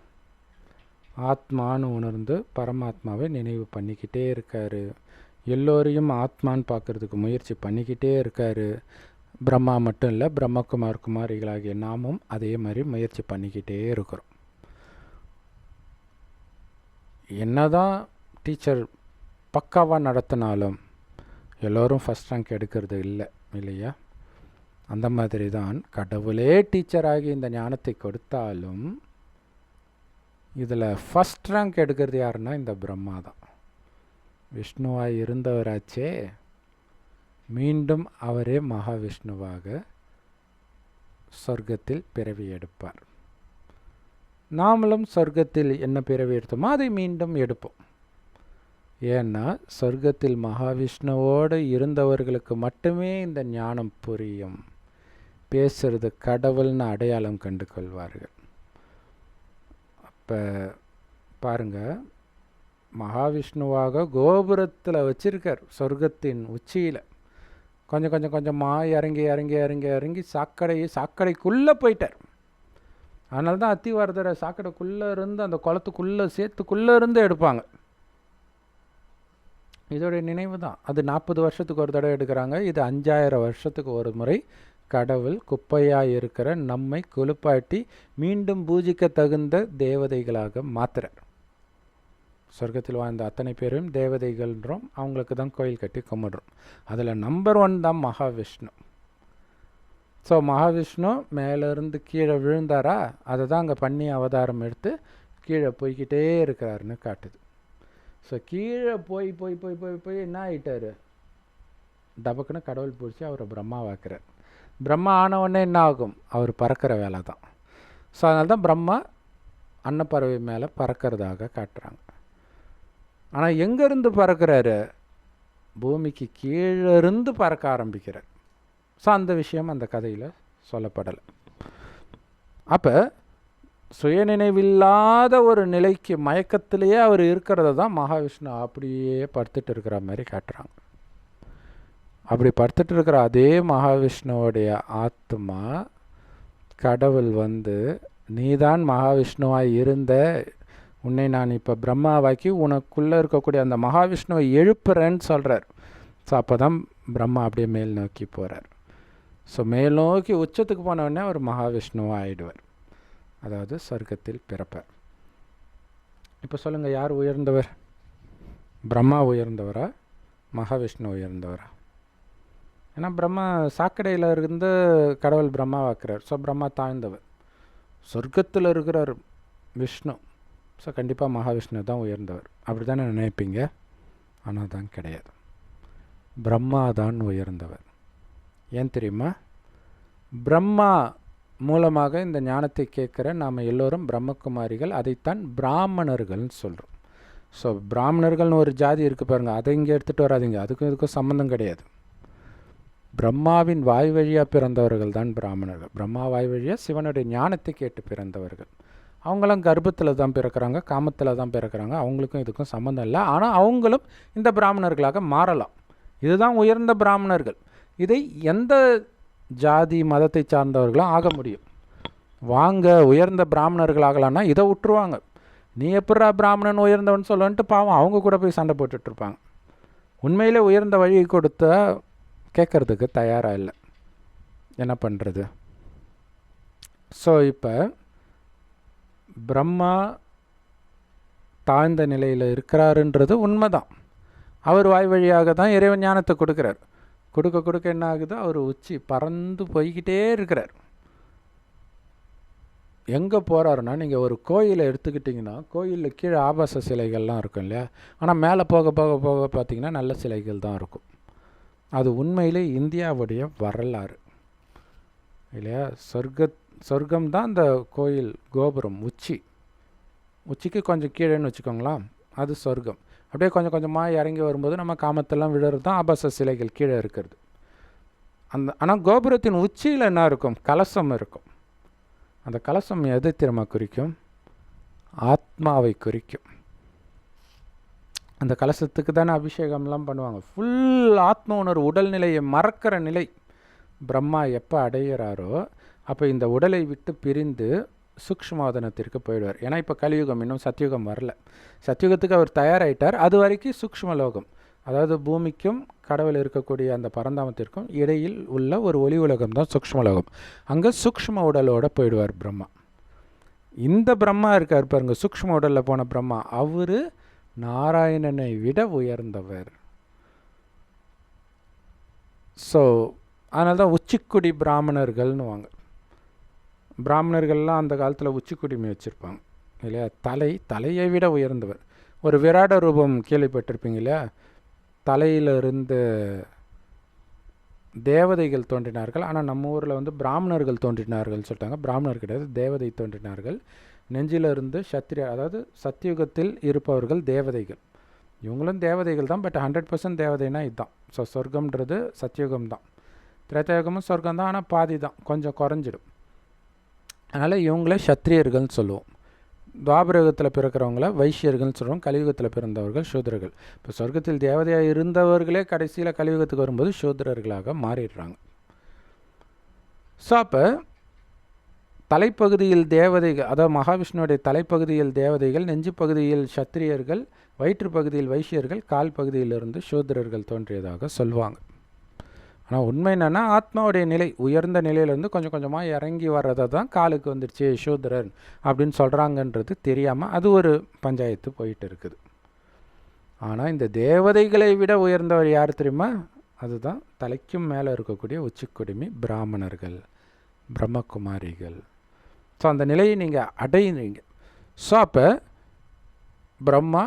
ஆத்மான்னு உணர்ந்து பரமாத்மாவை நினைவு பண்ணிக்கிட்டே இருக்கார். எல்லோரையும் ஆத்மான்னு பார்க்குறதுக்கு முயற்சி பண்ணிக்கிட்டே இருக்கார். பிரம்மா மட்டும் இல்லை, பிரம்மகுமார் குமாரிகளாகிய நாமும் அதே மாதிரி முயற்சி பண்ணிக்கிட்டே இருக்கிறோம். என்னதான் டீச்சர் பக்காவாக நடத்தினாலும் எல்லோரும் ஃபஸ்ட் ரேங்க் எடுக்கிறது இல்லை இல்லையா? அந்த மாதிரி தான் கடவுளே டீச்சராகி இந்த ஞானத்தை கொடுத்தாலும் இதில் ஃபஸ்ட் ரேங்க் எடுக்கிறது யாருன்னா இந்த பிரம்மா தான். விஷ்ணுவாய் இருந்தவராச்சே, மீண்டும் அவரே மகாவிஷ்ணுவாக சொர்க்கத்தில் பிறவி எடுப்பார். நாமளும் சொர்க்கத்தில் என்ன பிறவி எடுத்தோமோ அதை மீண்டும் எடுப்போம். ஏன்னா சொர்க்கத்தில் மகாவிஷ்ணுவோடு இருந்தவர்களுக்கு மட்டுமே இந்த ஞானம் புரியும். பேசுறது கடவுள்னு அடையாளம் கண்டு கொள்வார்கள். அப்போ பாருங்கள், மகாவிஷ்ணுவாக கோபுரத்தில் வச்சிருக்கார், சொர்க்கத்தின் உச்சியில். கொஞ்சம் கொஞ்சம் கொஞ்சமாக இறங்கி இறங்கி இறங்கி இறங்கி சாக்கடைக்குள்ளே போயிட்டார். அதனால தான் அத்திவரதரை சாக்கடைக்குள்ளே இருந்து அந்த குளத்துக்குள்ளே சேத்துக்குள்ளே இருந்து எடுப்பாங்க. இதோடைய நினைவு தான். அது 40 வருஷத்துக்கு ஒரு தடவை எடுக்கிறாங்க. இது 5000 வருஷத்துக்கு ஒரு முறை கடவுள் குப்பையாக இருக்கிற நம்மை குளிப்பாட்டி மீண்டும் பூஜிக்க தகுந்த தேவதைகளாக மாத்துறார். சொர்க்கத்தில் வாழ்ந்த அத்தனை பேரும் தேவதைகள்ன்றோம், அவங்களுக்கு தான் கோயில் கட்டி கும்பிடுறோம். அதில் நம்பர் 1 தான் மகாவிஷ்ணு. ஸோ மகாவிஷ்ணு மேலேருந்து கீழே விழுந்தாரா, அதை தான் அங்கே பண்ணி அவதாரம் எடுத்து கீழே போய்கிட்டே இருக்கிறாருன்னு காட்டுது. ஸோ கீழே போய் போய் போய் போய் போய் என்ன ஆகிட்டார், டபக்குன்னு கடவுள் பிடிச்சி அவரை பிரம்மாவாக்குறார். பிரம்மா ஆனவுடனே என்ன ஆகும், அவர் பறக்கிற வேலை தான். ஸோ அதனால தான் பிரம்மா அன்னப்பறவை மேலே பறக்கிறதாக காட்டுறாங்க. ஆனால் எங்கேருந்து பறக்கிறாரு, பூமிக்கு கீழே இருந்து பறக்க ஆரம்பிக்கிறார். ஸோ அந்த விஷயம் அந்த கதையில் சொல்லப்படலை. அப்போ சுயநினைவில்லாத ஒரு நிலைக்கு மயக்கத்திலேயே அவர் இருக்கிறத தான் மகாவிஷ்ணு அப்படியே படுத்துட்டு இருக்கிற மாதிரி காட்டுறாங்க. அப்படி படுத்துட்டு இருக்கிற அதே மகாவிஷ்ணுவோடைய ஆத்மா கடவுள் வந்து, நீதான் மகாவிஷ்ணுவாய் இருந்த, உன்னை நான் இப்போ பிரம்மாவாக்கி உனக்குள்ளே இருக்கக்கூடிய அந்த மகாவிஷ்ணுவை எழுப்புறேன்னு சொல்கிறார். ஸோ அப்போ தான் பிரம்மா அப்படியே மேல் நோக்கி போகிறார். ஸோ மேல் நோக்கி உச்சத்துக்கு போனவுடனே அவர் மகாவிஷ்ணுவாக ஆயிடுவார், அதாவது சொர்க்கத்தில் பிறப்பார். இப்போ சொல்லுங்கள், யார் உயர்ந்தவர், பிரம்மா உயர்ந்தவரா மகாவிஷ்ணு உயர்ந்தவரா? ஏன்னா பிரம்மா சாக்கடையில் இருந்து கடவுள் பிரம்மாவாக்குறார். ஸோ பிரம்மா தாழ்ந்தவர். சொர்க்கத்தில் இருக்கிறார் விஷ்ணு. ஸோ கண்டிப்பாக மகாவிஷ்ணு தான் உயர்ந்தவர். அப்படி தானே நினைப்பீங்க. ஆனால் தான் கிடையாது, பிரம்மா தான் உயர்ந்தவர். ஏன் தெரியுமா? பிரம்மா மூலமாக இந்த ஞானத்தை கேட்குற நாம் எல்லோரும் பிரம்மகுமாரிகள். அதைத்தான் பிராமணர்கள்னு சொல்கிறோம். ஸோ பிராமணர்கள்னு ஒரு ஜாதி இருக்குது பாருங்கள், அதை இங்கே எடுத்துகிட்டு வராதிங்க, அதுக்கும் இதுக்கும் சம்மந்தம் கிடையாது. பிரம்மாவின் வாய் வழியாக பிறந்தவர்கள் தான் பிராமணர்கள். பிரம்மா வாய் வழியாக சிவனுடைய ஞானத்தை கேட்டு பிறந்தவர்கள். அவங்களாம் கர்ப்பத்தில் தான் பிறக்கிறாங்க, காமத்தில் தான் பிறக்கிறாங்க, அவங்களுக்கும் இதுக்கும் சம்மந்தம் இல்லை. ஆனால் அவங்களும் இந்த பிராமணர்களாக மாறலாம். இதுதான் உயர்ந்த பிராமணர்கள். இதை எந்த ஜாதி மதத்தை சார்ந்தவர்களும் ஆக முடியும். வாங்க உயர்ந்த பிராமணர்கள் ஆகலான்னா இதை விட்டுருவாங்க. நீ எப்படா பிராமணன் உயர்ந்தவன் சொல்லுன்ட்டு பாவம் அவங்க கூட போய் சண்டை போட்டுட்ருப்பாங்க. உண்மையிலே உயர்ந்த வழியை கொடுத்தா கேட்குறதுக்கு தயாராக இல்லை. என்ன பண்ணுறது? ஸோ இப்போ பிரம்மா தாழ்ந்த நிலையில் இருக்கிறாருன்றது உண்மைதான். அவர் வாய் வழியாக தான் இறைவன் ஞானத்தை கொடுக்குறார். கொடுக்க கொடுக்க என்ன ஆகுது, அவர் உச்சி பறந்து போய்கிட்டே இருக்கிறார். எங்கே போகிறாருன்னா, நீங்கள் ஒரு கோயிலை எடுத்துக்கிட்டிங்கன்னா கோயிலில் கீழே ஆபாச சிலைகள்லாம் இருக்கும் இல்லையா, ஆனால் மேலே போக போக போக பார்த்திங்கன்னா நல்ல சிலைகள் தான் இருக்கும். அது உண்மையிலே இந்தியாவுடைய வரலாறு இல்லையா. சொர்க்கம் தான் அந்த கோயில் கோபுரம், உச்சிக்கு கொஞ்சம் கீழேன்னு வச்சுக்கோங்களா, அது சொர்க்கம். அப்படியே கொஞ்சம் கொஞ்சமாக இறங்கி வரும்போது நம்ம காமத்தெல்லாம் விழுறது தான் ஆபாச சிலைகள் கீழே இருக்கிறது. ஆனால் கோபுரத்தின் உச்சியில் என்ன இருக்கும், கலசம் இருக்கும். அந்த கலசம் எதை திரும்ப குறிக்கும், ஆத்மாவை குறிக்கும். அந்த கலசத்துக்கு தானே அபிஷேகம்லாம் பண்ணுவாங்க. ஃபுல் ஆத்ம உணர்வு, உடல்நிலையை மறக்கிற நிலை பிரம்மா எப்போ அடைகிறாரோ அப்போ இந்த உடலை விட்டு பிரிந்து சூக்ஷ்மோதனத்திற்கு போயிடுவார். ஏன்னா இப்போ கலியுகம், இன்னும் சத்தியுகம் வரல. சத்தியுகத்துக்கு அவர் தயாராகிட்டார். அது வரைக்கும் சூக்ஷ்மலோகம், அதாவது பூமிக்கும் கடவுள் இருக்கக்கூடிய அந்த பரந்தாமத்திற்கும் இடையில் உள்ள ஒரு ஒளி உலகம் தான் சூக்ஷ்மலோகம். அங்கே சூக்ஷ்ம உடலோடு போயிடுவார் பிரம்மா. இந்த பிரம்மா இருக்கார் பாருங்க, சூக்ஷ்ம உடலில் போன பிரம்மா, அவர் நாராயணனை விட உயர்ந்தவர். ஸோ அதனால தான் உச்சிக்குடி பிராமணர்கள்னு வாங்க. பிராமணர்கள்லாம் அந்த காலத்தில் உச்சிக்குடிமை வச்சுருப்பாங்க இல்லையா. தலையை விட உயர்ந்தவர். ஒரு விராட ரூபம் கேள்விப்பட்டிருப்பீங்க இல்லையா. தலையிலிருந்து தேவதைகள் தோன்றினார்கள். ஆனால் நம்ம ஊரில் வந்து பிராமணர்கள் தோன்றினார்கள் சொல்லிட்டாங்க. பிராமணர் கிடையாது, தேவதை தோன்றினார்கள். நெஞ்சிலிருந்து சத்திரிய, அதாவது சத்தியுகத்தில் இருப்பவர்கள் தேவதைகள். இவங்களும் தேவதைகள் தான், பட் 100% தேவதைனா இதுதான். ஸோ சொர்க்கம்ன்றது சத்தியுகம் தான். திரேதாயுகமும் சொர்க்கம் தான், ஆனால் பாதி தான், கொஞ்சம் குறைஞ்சிடும். அதனால் இவங்களே சத்திரியர்கள்னு சொல்லுவோம். துவாபரயுகத்தில் பிறக்கிறவங்கள வைஷ்யர்கள்னு சொல்கிறோம், கலியுகத்தில் பிறந்தவர்கள் சூத்திரர்கள். இப்போ சொர்க்கத்தில் தேவதையாக இருந்தவர்களே கடைசியில் கலியுகத்துக்கு வரும்போது சூத்திரர்களாக மாறிடுறாங்க. ஸோ அப்போ தலைப்பகுதியில் தேவதைகள், அதாவது மகாவிஷ்ணுவுடைய தலைப்பகுதியில் தேவதைகள், நெஞ்சு பகுதியில் சத்திரியர்கள், வயிற்று பகுதியில் வைஷ்யர்கள், கால் பகுதியிலிருந்து சூத்திரர்கள் தோன்றியதாக சொல்லுவாங்க. ஆனால் உண்மை என்னென்னா ஆத்மாவுடைய நிலை உயர்ந்த நிலையிலேருந்து கொஞ்சம் கொஞ்சமாக இறங்கி வர்றதை தான் காலுக்கு வந்துடுச்சு சூத்திரன் அப்படின்னு சொல்கிறாங்கன்றது தெரியாமல் அது ஒரு பஞ்சாயத்து போயிட்டு இருக்குது. ஆனால் இந்த தேவதைகளை விட உயர்ந்தவர் யார் தெரியுமா? அதுதான் தலைக்கும் மேலே இருக்கக்கூடிய உச்சிக்குடுமி பிராமணர்கள், பிரம்மகுமாரிகள். ஸோ அந்த நிலையை நீங்கள் அடையிறீங்க. ஸோ அப்போ பிரம்மா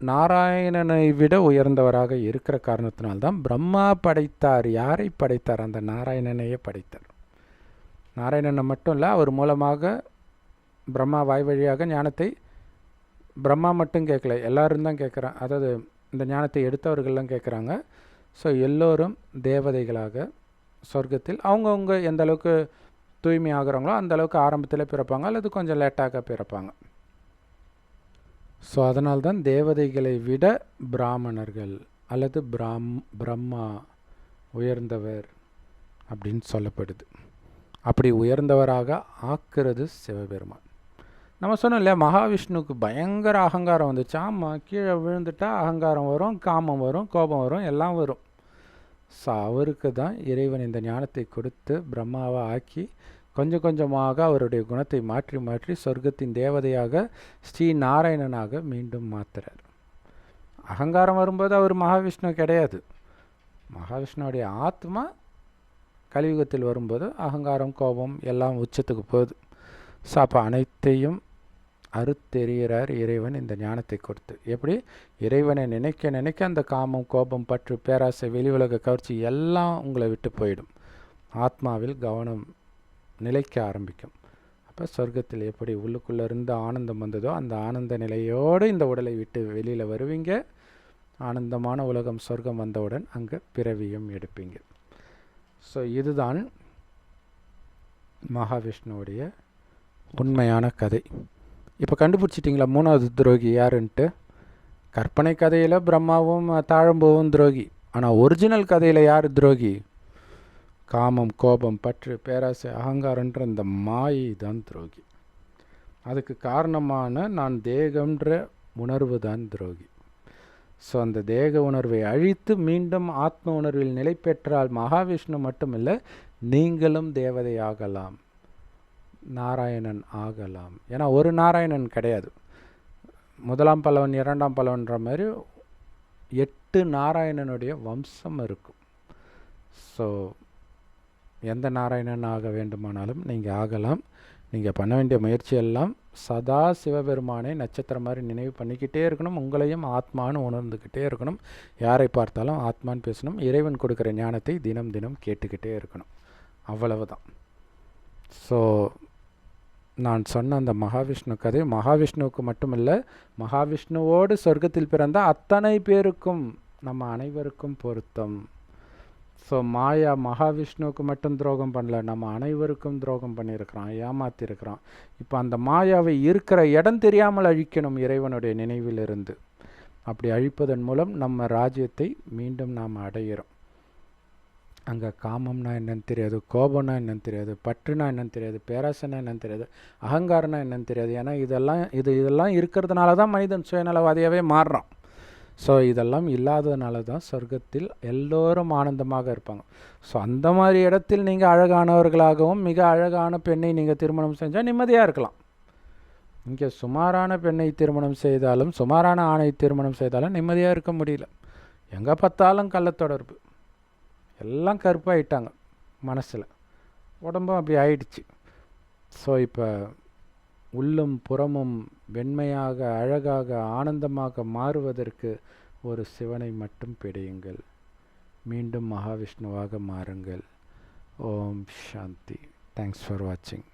நாராயணனை விட உயர்ந்தவராக இருக்கிற காரணத்தினால்தான் பிரம்மா படைத்தார். யாரை படைத்தார்? அந்த நாராயணனையே படைத்தார். நாராயணனை மட்டும் இல்லை, அவர் மூலமாக பிரம்மா வாய் வழியாக ஞானத்தை பிரம்மா மட்டும் கேட்கல, எல்லோரும் தான் கேட்குறாங்க. அதாவது இந்த ஞானத்தை எடுத்தவர்கள்லாம் கேட்குறாங்க. ஸோ எல்லோரும் தேவதைகளாக சொர்க்கத்தில் அவங்கவுங்க எந்த அளவுக்கு தூய்மை ஆகிறவங்களோ அந்த அளவுக்கு ஆரம்பத்தில் பிறப்பாங்க, அல்லது கொஞ்சம் லேட்டாக பிறப்பாங்க. ஸோ அதனால்தான் தேவதைகளை விட பிராமணர்கள் அல்லது பிரம்மா உயர்ந்தவர் அப்படின்னு சொல்லப்படுது. அப்படி உயர்ந்தவராக ஆக்குறது சிவபெருமான். நம்ம சொன்னோம் இல்லையா, மகாவிஷ்ணுவுக்கு பயங்கர அகங்காரம் வந்துச்சு. ஆமாம், கீழே விழுந்துட்டா அகங்காரம் வரும், காமம் வரும், கோபம் வரும், எல்லாம் வரும். ஸோ அவருக்கு தான் இறைவன் இந்த ஞானத்தை கொடுத்து பிரம்மாவை ஆக்கி கொஞ்சம் கொஞ்சமாக அவருடைய குணத்தை மாற்றி மாற்றி சொர்க்கத்தின் தேவதையாக ஸ்ரீ நாராயணனாக மீண்டும் மாற்றுறார். அகங்காரம் வரும்போது அவர் மகாவிஷ்ணு கிடையாது. மகாவிஷ்ணுவுடைய ஆத்மா கலியுகத்தில் வரும்போது அகங்காரம் கோபம் எல்லாம் உச்சத்துக்கு போகுது. ஸோ அப்போ அனைத்தையும் அறுத்தெறிகிறார் இறைவன் இந்த ஞானத்தை கொடுத்து. எப்படி? இறைவனை நினைக்க நினைக்க அந்த காமம் கோபம் பற்று பேராசை வெளி உலக கவர்ச்சி எல்லாம் உங்களை விட்டு போயிடும். ஆத்மாவில் கவனம் நிலைக்க ஆரம்பிக்கும். அப்போ சொர்க்கத்தில் எப்படி உள்ளுக்குள்ளே இருந்து ஆனந்தம் வந்ததோ அந்த ஆனந்த நிலையோடு இந்த உடலை விட்டு வெளியில் வருவீங்க. ஆனந்தமான உலகம் சொர்க்கம் வந்தவுடன் அங்கே பிறவியும் எடுப்பீங்க. ஸோ இதுதான் மகாவிஷ்ணுவுடைய உண்மையான கதை. இப்போ கண்டுபிடிச்சிட்டிங்களா மூணாவது துரோகி யாருன்ட்டு? கற்பனை கதையில் பிரம்மாவும் தாழம்பூவும் துரோகி. ஆனால் ஒரிஜினல் கதையில் யார் துரோகி? காமம் கோபம் பற்று பேராசை அகங்காரன்ற இந்த மாயை தான் துரோகி. அதுக்கு காரணமான நான் தேகம்ன்ற உணர்வு தான் துரோகி. ஸோ அந்த தேக உணர்வை அழித்து மீண்டும் ஆத்ம உணர்வில் நிலை பெற்றால் மகாவிஷ்ணு மட்டுமில்லை, நீங்களும் தேவதை ஆகலாம், நாராயணன் ஆகலாம். ஏன்னா ஒரு நாராயணன் கிடையாது. முதலாம் பல்லவன் இரண்டாம் பல்லவன்ற மாதிரி 8 நாராயணனுடைய வம்சம் இருக்கும். ஸோ எந்த நாராயணன் ஆக வேண்டுமானாலும் நீங்கள் ஆகலாம். நீங்கள் பண்ண வேண்டிய முயற்சியெல்லாம் சதா சிவபெருமானை நட்சத்திரம் மாதிரி நினைவு பண்ணிக்கிட்டே இருக்கணும். உங்களையும் ஆத்மான்னு உணர்ந்துக்கிட்டே இருக்கணும். யாரை பார்த்தாலும் ஆத்மான்னு பேசணும். இறைவன் கொடுக்குற ஞானத்தை தினம் தினம் கேட்டுக்கிட்டே இருக்கணும். அவ்வளவுதான். ஸோ நான் சொன்ன அந்த மகாவிஷ்ணு கதை மகாவிஷ்ணுவுக்கு மட்டுமில்லை, மகாவிஷ்ணுவோடு சொர்க்கத்தில் பிறந்த அத்தனை பேருக்கும் நம்ம அனைவருக்கும் பொருத்தம். ஸோ மாயா மகாவிஷ்ணுவுக்கு மட்டும் துரோகம் பண்ணல, நம்ம அனைவருக்கும் துரோகம் பண்ணியிருக்கிறான், ஏமாத்திருக்கிறான். இப்போ அந்த மாயாவை இருக்கிற இடம் தெரியாமல் அழிக்கணும் இறைவனுடைய நினைவிலிருந்து. அப்படி அழிப்பதன் மூலம் நம்ம ராஜ்யத்தை மீண்டும் நாம் அடையிறோம். அங்கே காமம்னா என்னன்னு தெரியாது, கோபம்னா என்னன்னு தெரியாது, பற்றுனா என்னன்னு தெரியாது, பேராசைனா என்னன்னு தெரியாது, அகங்காரம்னா என்னன்னு தெரியாது. ஏன்னா இதெல்லாம் இருக்கிறதுனால தான் மனிதன் சுயநலவாதியாகவே மாறுறான். ஸோ இதெல்லாம் இல்லாததுனால தான் சொர்க்கத்தில் எல்லோரும் ஆனந்தமாக இருப்பாங்க. ஸோ அந்த மாதிரி இடத்தில் நீங்கள் அழகானவர்களாகவும் மிக அழகான பெண்ணை நீங்கள் திருமணம் செஞ்சால் நிம்மதியாக இருக்கலாம். இங்கே சுமாரான பெண்ணை திருமணம் செய்தாலும் சுமாரான ஆணை திருமணம் செய்தாலும் நிம்மதியாக இருக்க முடியல. எங்கே பார்த்தாலும் கள்ளத்தொடர்பு, எல்லாம் கருப்பாயிட்டாங்க மனசில், உடம்பும் அப்படி ஆயிடுச்சு. ஸோ இப்போ உள்ளும் புறமும் வெண்மையாக அழகாக ஆனந்தமாக மாறுவதற்கு ஒரு சிவனை மட்டும் பிடியுங்கள். மீண்டும் மகாவிஷ்ணுவாக மாறுங்கள். ஓம் சாந்தி. தேங்க்ஸ் ஃபார் வாட்சிங்.